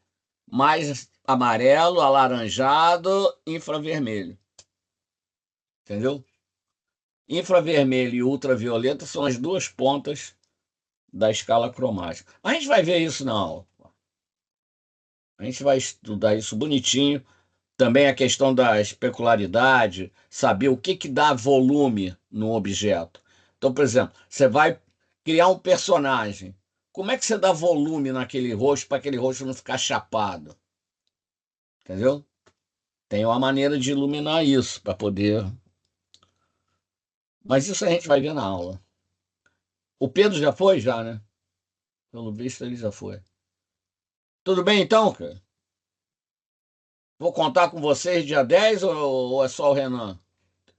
S1: mais amarelo, alaranjado, infravermelho. Entendeu? Infravermelho e ultravioleta são as duas pontas da escala cromática. A gente vai ver isso na aula. A gente vai estudar isso bonitinho. Também a questão da especularidade, saber o que que dá volume no objeto. Então, por exemplo, você vai criar um personagem. Como é que você dá volume naquele rosto para aquele rosto não ficar chapado? Entendeu? Tem uma maneira de iluminar isso para poder. Mas isso a gente vai ver na aula. O Pedro já foi, já, né? Pelo visto, ele já foi. Tudo bem então, cara? Vou contar com vocês dia 10 ou é só o Renan?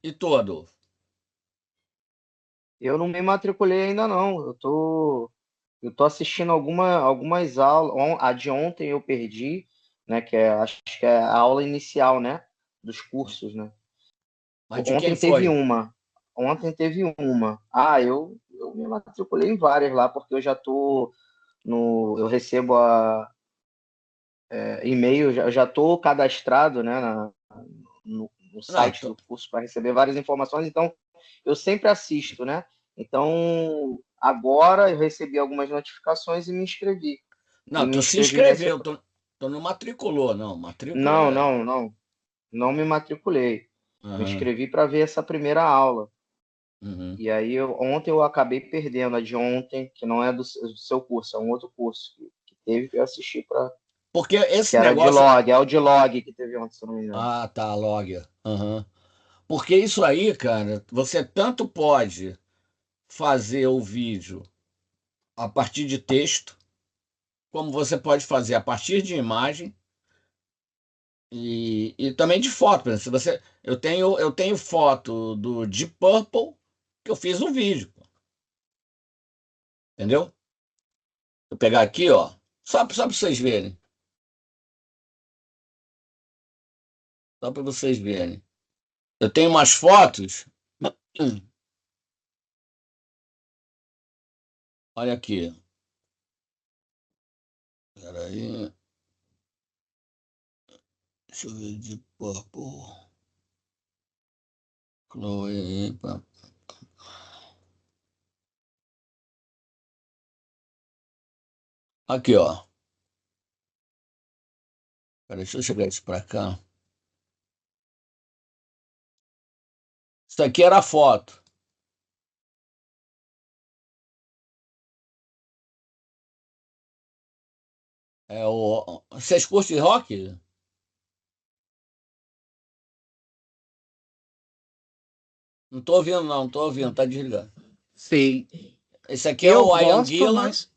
S1: E tu, Adolfo?
S2: Eu não me matriculei ainda não. Eu tô assistindo algumas aulas. A de ontem eu perdi, né? Acho que é a aula inicial, né? Dos cursos, né?
S1: Mas de quem
S2: Ontem teve
S1: foi?
S2: uma. Ontem teve uma. Ah, eu me matriculei em várias lá, porque eu já tô no. Eu recebo e-mail, eu já tô cadastrado, né? No
S1: Não,
S2: site do curso para receber várias informações, então eu sempre assisto, né? Então, agora eu recebi algumas notificações e me inscrevi. E
S1: não,
S2: me
S1: tu se
S2: inscrevi nessa.
S1: inscreveu, tu não matriculou, não. Matrícula
S2: Não,
S1: é.
S2: não, não. Não me matriculei. Me
S1: Aham,
S2: inscrevi para ver essa primeira aula.
S1: uhum.
S2: E aí, ontem eu acabei perdendo a de ontem, que não é do seu curso, é um outro curso que teve que eu assistir para.
S1: Porque
S2: Que
S1: esse
S2: era de
S1: negócio.
S2: log, é o de log que teve ontem, se eu não me engano.
S1: Ah, tá, log. Aham. Porque isso aí, cara, você tanto pode fazer o vídeo a partir de texto, como você pode fazer a partir de imagem e também de foto. Por exemplo, se você, eu tenho foto do Deep Purple que eu fiz um vídeo, entendeu? Vou pegar aqui, ó, só para vocês verem. Só para vocês verem. Eu tenho umas fotos. Olha aqui. Peraí. Deixa eu ver de Purple. Chloe. Aqui, ó. Peraí, deixa eu chegar isso pra cá. Isso aqui era a foto. Vocês curtem rock? Não tô ouvindo, não tô ouvindo, tá desligado.
S3: Sim,
S1: Esse aqui é
S3: eu
S1: o Ian
S3: gosto,
S1: Gillan
S3: mas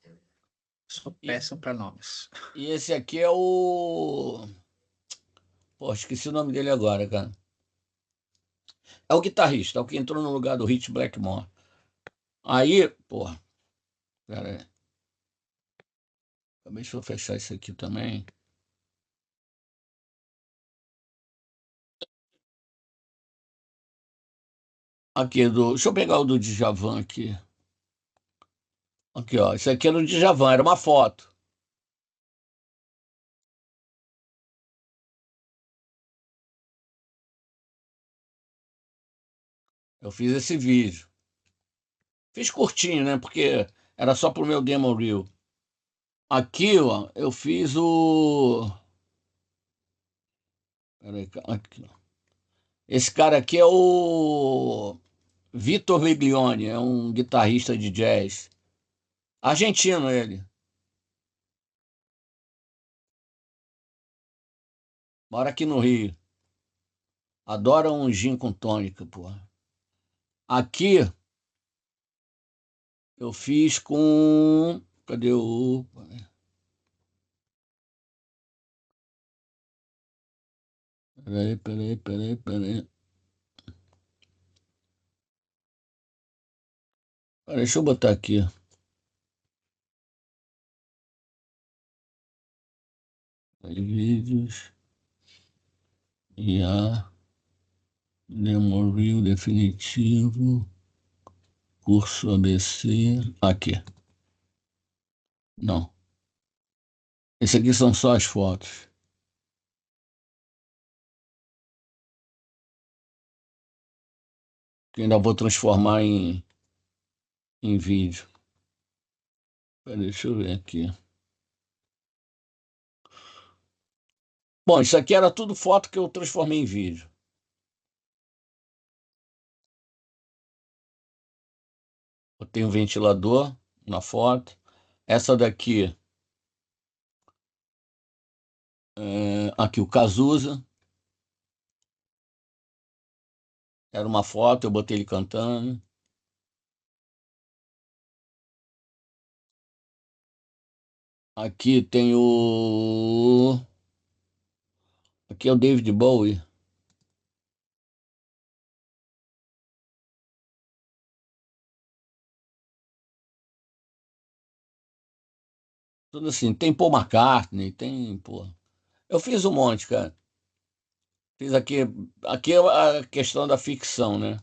S3: sou péssimo para nomes.
S1: e esse aqui é o. Pô, esqueci o nome dele agora, cara. É o guitarrista, é o que entrou no lugar do Rich Blackmore. Aí, pô, pera aí. Deixa eu fechar isso aqui também. Aqui, deixa eu pegar o do Djavan aqui. Aqui, ó. Isso aqui é do Djavan, era uma foto. Eu fiz esse vídeo. Fiz curtinho, né? Porque era só pro meu demo reel. Aqui, ó, eu fiz o. Peraí, aqui, ó. Esse cara aqui é o Vitor Biglione, é um guitarrista de jazz. Argentino ele. Mora aqui no Rio. Adora um gin com tônica, pô. Aqui eu fiz com. Cadê o. Peraí. Deixa eu botar aqui. Aí, vídeos. E a Demo Reel definitivo. Curso ABC. Aqui. Não. Esse aqui são só as fotos. Que ainda vou transformar em vídeo. Deixa eu ver aqui. Bom, isso aqui era tudo foto que eu transformei em vídeo. Eu tenho um ventilador na foto. Essa daqui, aqui o Cazuza. Era uma foto, eu botei ele cantando. Aqui tem o. Aqui é o David Bowie. Tudo assim. Tem Paul McCartney, tem. Pô. Eu fiz um monte, cara. Fiz aqui. Aqui é a questão da ficção, né?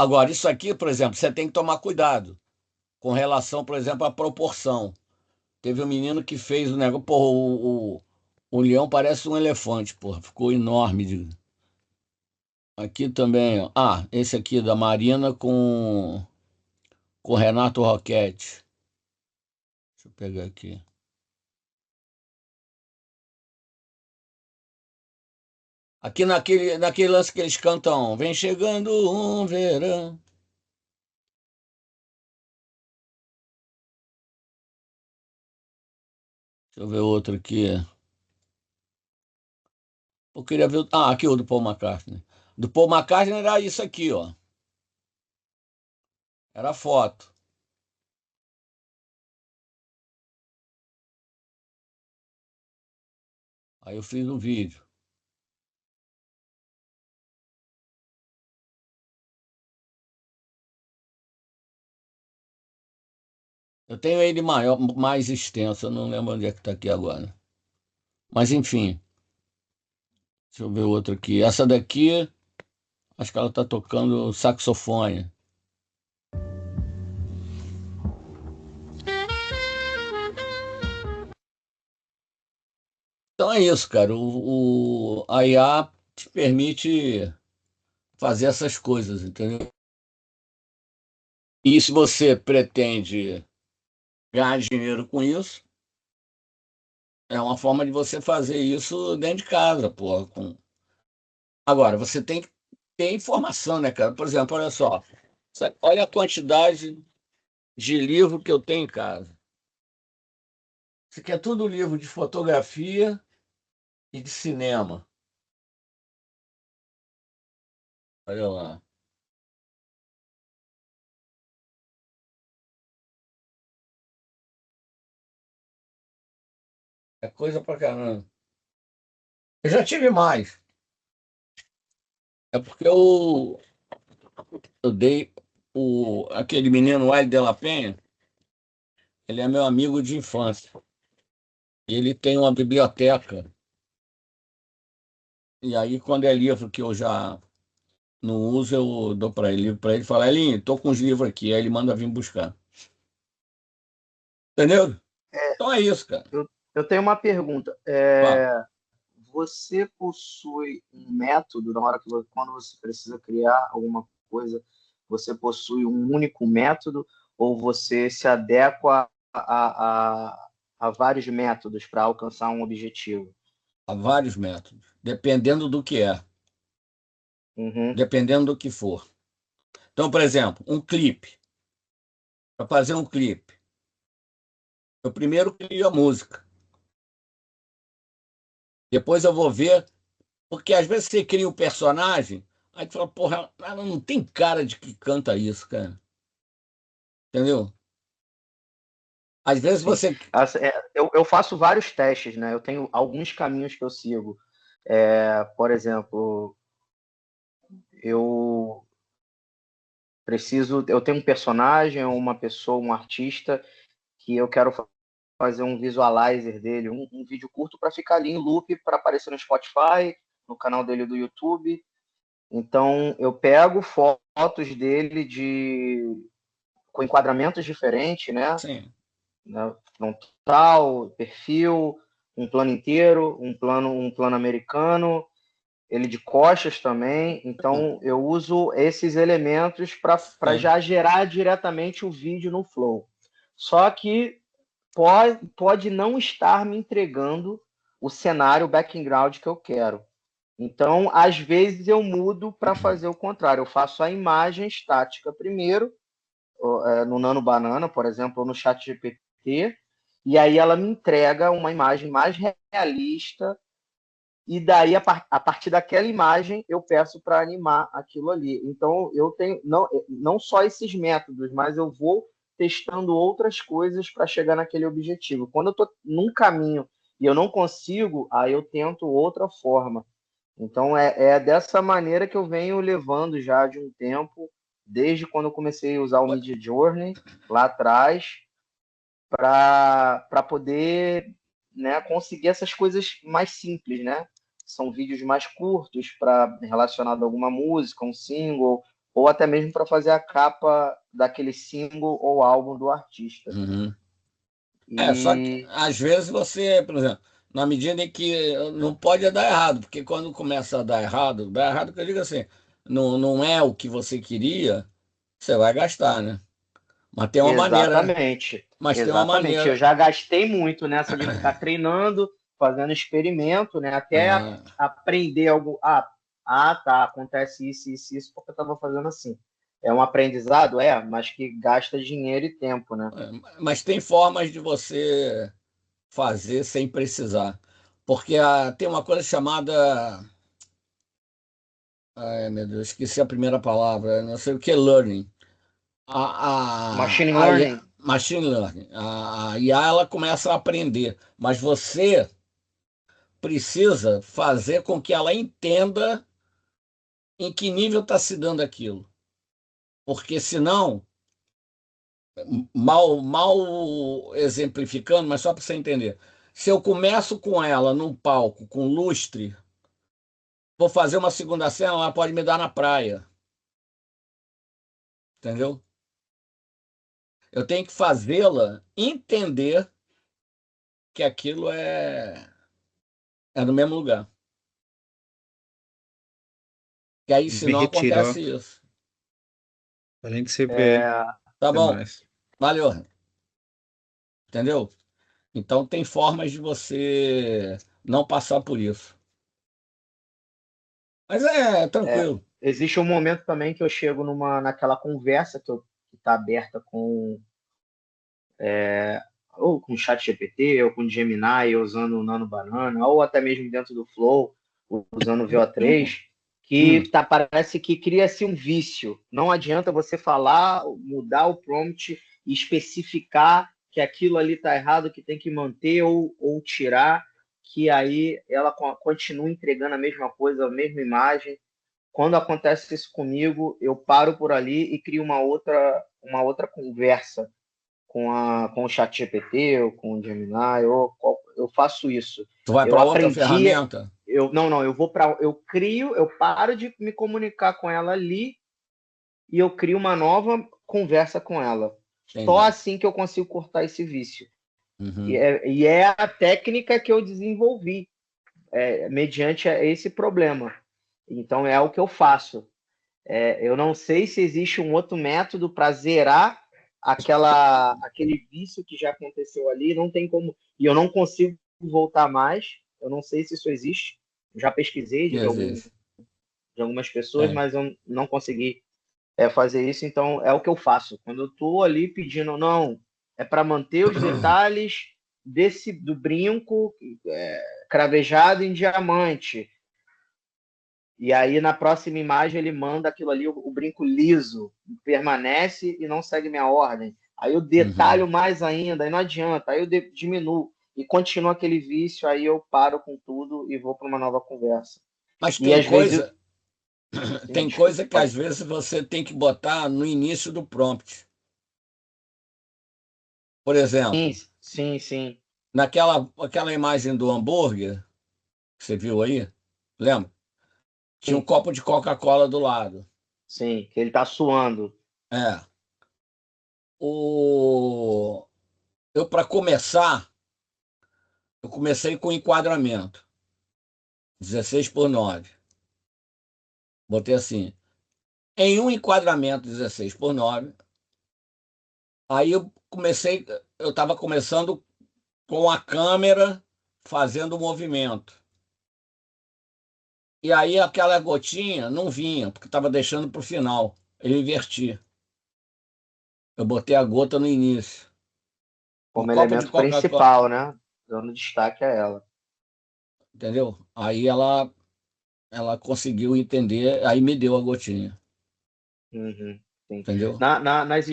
S1: Agora, isso aqui, por exemplo, você tem que tomar cuidado com relação, por exemplo, à proporção. Teve um menino que fez o negócio, pô, o leão parece um elefante, pô, ficou enorme. Aqui também, ó. Esse aqui da Marina com Renato Roquete. Deixa eu pegar aqui. Aqui naquele lance que eles cantam, vem chegando um verão. Deixa eu ver outro aqui. Eu queria ver. Aqui o do Paul McCartney. Do Paul McCartney era isso aqui, ó. Era a foto. Aí eu fiz um vídeo. Eu tenho ele maior, mais extenso, eu não lembro onde é que está aqui agora. Mas enfim, deixa eu ver outro aqui. Essa daqui, acho que ela está tocando saxofone. Então é isso, cara. A IA te permite fazer essas coisas, entendeu? E se você pretende ganhar dinheiro com isso, é uma forma de você fazer isso dentro de casa, pô. Agora, você tem que ter informação, né, cara? Por exemplo, olha só. Olha a quantidade de livro que eu tenho em casa. Isso aqui é tudo livro de fotografia e de cinema. Olha lá. É coisa pra caramba. Eu já tive mais. É porque eu dei aquele menino Hélio de la Penha, ele é meu amigo de infância. E ele tem uma biblioteca. E aí, quando é livro que eu já não uso, eu dou para ele livro para ele e falo, Elinho, tô com os livros aqui. Aí ele manda vir buscar. Entendeu? Então é isso, cara.
S2: Eu tenho uma pergunta.
S1: Fala.
S2: Você possui um método na hora que quando você precisa criar alguma coisa, você possui um único método ou você se adequa a vários métodos para alcançar um objetivo?
S1: Há vários métodos, dependendo do que é,
S2: Uhum,
S1: dependendo do que for. Então, por exemplo, um clipe. Para fazer um clipe, eu primeiro crio a música. Depois eu vou ver, porque às vezes você cria um personagem, aí tu fala, porra, ela não tem cara de que canta isso, cara. Entendeu? Às vezes
S2: sim.
S1: você.
S2: Eu faço vários testes, né? Eu tenho alguns caminhos que eu sigo. Por exemplo, eu eu tenho um personagem, uma pessoa, um artista que eu quero fazer um visualizer dele, um vídeo curto para ficar ali em loop para aparecer no Spotify, no canal dele do YouTube. Então eu pego fotos dele com enquadramentos diferentes, né?
S1: Sim.
S2: Frontal, perfil, um plano inteiro, um plano americano, ele de costas também. Então eu uso esses elementos para
S1: Sim.
S2: já gerar diretamente o vídeo no Flow. Só que pode não estar me entregando o cenário, o background que eu quero. Então, às vezes eu mudo para fazer o contrário. Eu faço a imagem estática primeiro, no Nano Banana, por exemplo, ou no ChatGPT, e aí ela me entrega uma imagem mais realista, e daí, a partir daquela imagem, eu peço para animar aquilo ali. Então, eu tenho não só esses métodos, mas eu vou testando outras coisas para chegar naquele objetivo. Quando eu estou num caminho e eu não consigo, aí eu tento outra forma. Então, é dessa maneira que eu venho levando já de um tempo, desde quando eu comecei a usar o Midjourney, lá atrás, para poder, né, conseguir essas coisas mais simples, né? São vídeos mais curtos para relacionado a alguma música, um single, ou até mesmo para fazer a capa daquele single ou álbum do artista.
S1: Uhum. Só que
S2: E
S1: às vezes você, por exemplo, na medida em que não pode dar errado, porque quando começa a dar errado que eu digo assim, não é o que você queria, você vai gastar, né? Mas tem uma maneira,
S2: exatamente,
S1: mas tem uma
S2: exatamente. Eu
S1: maneira.
S2: já gastei muito nessa de ficar treinando, fazendo experimento, né? Até
S1: Ah,
S2: aprender algo. Tá, acontece isso, porque eu estava fazendo assim. É um aprendizado, mas que gasta dinheiro e tempo, né?
S1: mas tem formas de você fazer sem precisar. Porque tem uma coisa chamada. Ai, meu Deus, esqueci a primeira palavra, não sei o que, learning.
S2: Machine
S1: A
S2: learning,
S1: machine learning. A IA ela começa a aprender, mas você precisa fazer com que ela entenda em que nível está se dando aquilo. Porque senão, mal exemplificando, mas só para você entender, se eu começo com ela num palco com lustre, vou fazer uma segunda cena, ela pode me dar na praia, entendeu? Eu tenho que fazê-la entender que aquilo É no mesmo lugar. Que aí,
S3: Me
S1: senão,
S3: retirou.
S1: acontece isso.
S3: A gente se vê.
S1: Tá
S3: Até
S1: bom,
S3: mais.
S1: valeu. Entendeu? Então, tem formas de você não passar por isso. Mas é tranquilo.
S2: Existe um momento também que eu chego naquela conversa que está aberta ou com o ChatGPT, ou com o Gemini, usando o Nano Banana, ou até mesmo dentro do Flow, usando o VO3, que parece que cria-se um vício. Não adianta você falar, mudar o prompt e especificar que aquilo ali está errado, que tem que manter ou tirar, que aí ela continua entregando a mesma coisa, a mesma imagem. Quando acontece isso comigo, eu paro por ali e crio uma outra conversa com o ChatGPT ou com o Gemini, eu faço isso.
S1: Tu vai
S2: Eu
S1: para outra
S2: aprendi,
S1: ferramenta?
S2: eu crio, eu paro de me comunicar com ela ali e eu crio uma nova conversa com ela.
S1: Entendi.
S2: Só assim que eu consigo cortar esse vício.
S1: Uhum.
S2: E é a técnica que eu desenvolvi, mediante esse problema. Então é o que eu faço. Eu não sei se existe um outro método para zerar aquele vício que já aconteceu ali. Não tem como. E eu não consigo voltar mais. Eu não sei se isso existe. Já pesquisei de
S1: Existe.
S2: algumas pessoas,
S1: É.
S2: mas eu não consegui fazer isso. Então é o que eu faço. Quando eu estou ali pedindo, não, é para manter os detalhes do brinco cravejado em diamante. E aí, na próxima imagem, ele manda aquilo ali, o brinco liso, permanece e não segue minha ordem. Aí eu detalho mais ainda, aí não adianta, aí eu diminuo e continua aquele vício, aí eu paro com tudo e vou para uma nova conversa.
S1: Mas
S2: E
S1: tem
S2: às vezes.
S1: coisa, tem coisa que às vezes você tem que botar no início do prompt. Por exemplo,
S2: Sim.
S1: aquela imagem do hambúrguer que você viu aí, lembra? Tinha um
S2: Sim.
S1: copo de Coca-Cola do lado.
S2: Sim, que ele tá suando.
S1: É. Eu, para começar, eu comecei com enquadramento. 16:9. Botei assim. Em um enquadramento 16:9. Aí eu estava começando com a câmera fazendo o movimento. E aí aquela gotinha não vinha, porque estava deixando para o final. Eu inverti. Eu botei a gota no início.
S2: Como
S1: Um copo de
S2: elemento
S1: Coca-Cola,
S2: principal, né? Dando destaque a ela.
S1: entendeu? Aí ela conseguiu entender, aí me deu a gotinha,
S2: Uhum, sim.
S1: entendeu?
S2: Nas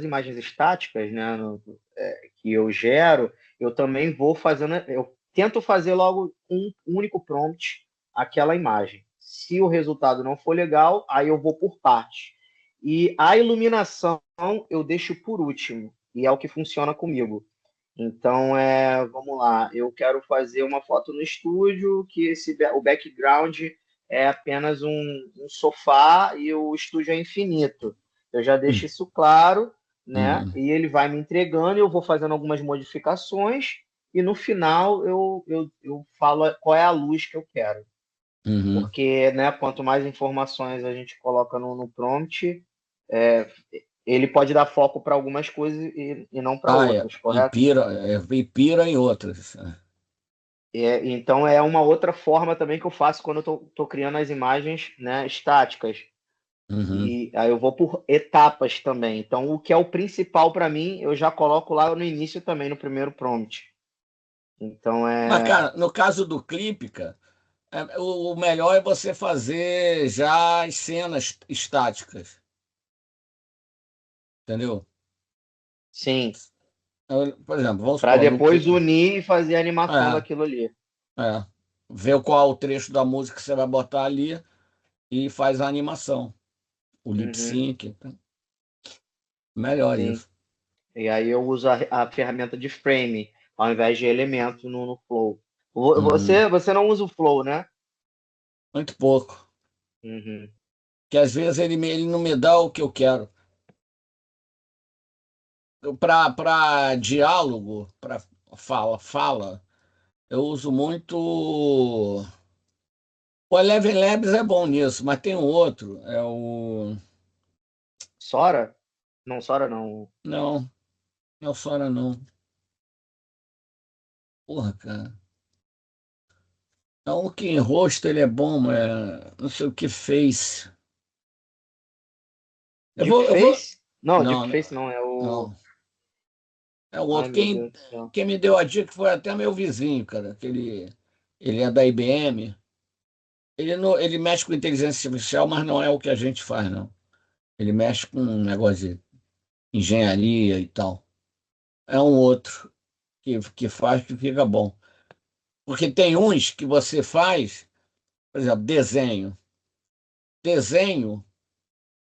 S2: imagens estáticas, né, que eu gero, eu também vou fazendo, eu tento fazer logo um único prompt aquela imagem. Se o resultado não for legal, aí eu vou por parte. E a iluminação eu deixo por último, e é o que funciona comigo. Então, vamos lá, eu quero fazer uma foto no estúdio que o background é apenas um sofá e o estúdio é infinito. Eu já deixo isso claro, né?
S1: Uhum.
S2: E ele vai me entregando, eu vou fazendo algumas modificações e no final eu falo qual é a luz que eu quero.
S1: Uhum.
S2: Porque, né, quanto mais informações a gente coloca no prompt, ele pode dar foco para algumas coisas e não para outras,
S1: E
S2: correto?
S1: pira em outras.
S2: Então é uma outra forma também que eu faço quando eu tô criando as imagens, né, estáticas.
S1: Uhum.
S2: E aí eu vou por etapas também. Então o que é o principal para mim, eu já coloco lá no início também, no primeiro prompt. Então
S1: Mas, cara, no caso do clipe, cara, o melhor é você fazer já as cenas estáticas, entendeu?
S2: sim,
S1: Por exemplo, vamos
S2: para
S1: supor,
S2: depois unir e fazer a animação
S1: é,
S2: daquilo ali.
S1: ver qual o trecho da música que você vai botar ali e faz a animação, o lip
S2: Uhum,
S1: sync. Melhor
S2: sim.
S1: isso.
S2: E aí eu uso a ferramenta de frame ao invés de elemento no Flow.
S1: Uhum.
S2: Você não usa o Flow, né?
S1: Muito pouco.
S2: Uhum.
S1: Que às vezes ele não me dá o que eu quero. Para diálogo, para fala, Eu uso muito. O Eleven Labs é bom nisso, mas tem um outro. É o.
S2: Sora? Não, Sora não.
S1: Não, não é o Sora, não. Porra, cara. Não, o que em rosto ele é bom, mas não sei o que fez. Eu vou.
S2: Deepface? Não,
S1: Não,
S2: Deepface não, é o.
S1: não. É o
S2: Ai,
S1: outro.
S2: meu Deus do céu.
S1: Quem me deu a dica foi até meu vizinho, cara. Ele é da IBM. Ele, não, ele mexe com inteligência artificial, mas não é o que a gente faz, não. Ele mexe com um negócio de engenharia e tal. É um outro que faz que fica bom. Porque tem uns que você faz, por exemplo, desenho. Desenho,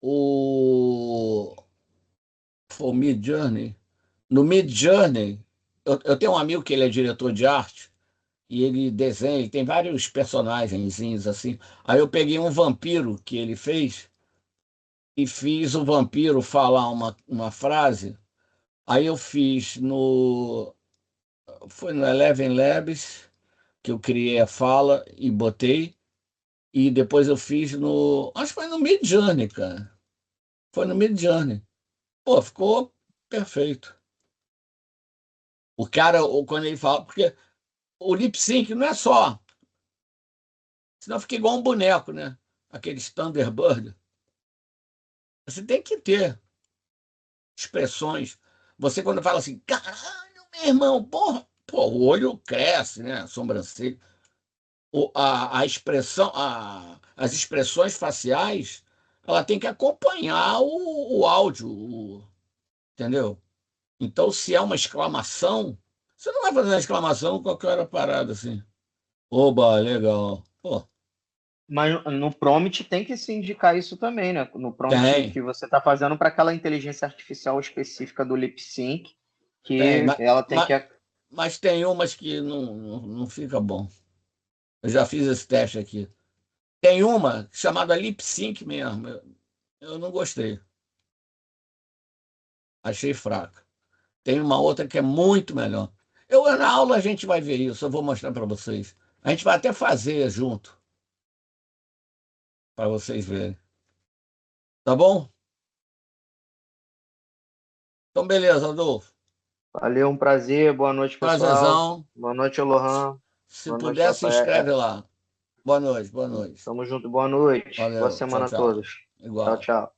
S1: o, o Mid Journey. No Mid Journey, eu tenho um amigo que ele é diretor de arte e ele desenha, ele tem vários personagenzinhos assim. Aí eu peguei um vampiro que ele fez e fiz o vampiro falar uma frase. Aí eu fiz no. Foi no Eleven Labs que eu criei a fala e botei. E depois eu fiz no. Acho que foi no Midjourney, cara. Foi no Midjourney. Pô, ficou perfeito. O cara, quando ele fala. Porque o lip sync não é só. Senão fica igual um boneco, né? Aqueles Thunderbird. Você tem que ter expressões. Você, quando fala assim, caralho, meu irmão, porra, pô, o olho cresce, né? A sobrancelha. A expressão, as expressões faciais, ela tem que acompanhar o áudio, entendeu? Então, se é uma exclamação, você não vai fazer uma exclamação com qualquer hora parada assim. Oba, legal. Pô,
S2: Mas no prompt tem que se indicar isso também, né? No prompt
S1: tem,
S2: que você está fazendo para aquela inteligência artificial específica do lip sync,
S1: tem,
S2: que ela tem que.
S1: mas tem umas que não fica bom. Eu já fiz esse teste aqui. Tem uma chamada lip sync mesmo. Eu não gostei. Achei fraca. Tem uma outra que é muito melhor. Na aula a gente vai ver isso, eu vou mostrar para vocês. A gente vai até fazer junto, para vocês verem. Tá bom? Então, beleza, Adolfo.
S2: Valeu, um prazer. Boa noite, pessoal.
S1: Prazerzão.
S2: Boa noite, Lohan.
S1: Se
S2: Boa noite,
S1: puder, se
S2: Rafael.
S1: inscreve lá. Boa noite, boa noite.
S2: Tamo junto. Boa noite. Boa
S1: Valeu. Tchau,
S2: semana a
S1: tchau.
S2: todos. Tchau,
S1: Igual.
S2: tchau.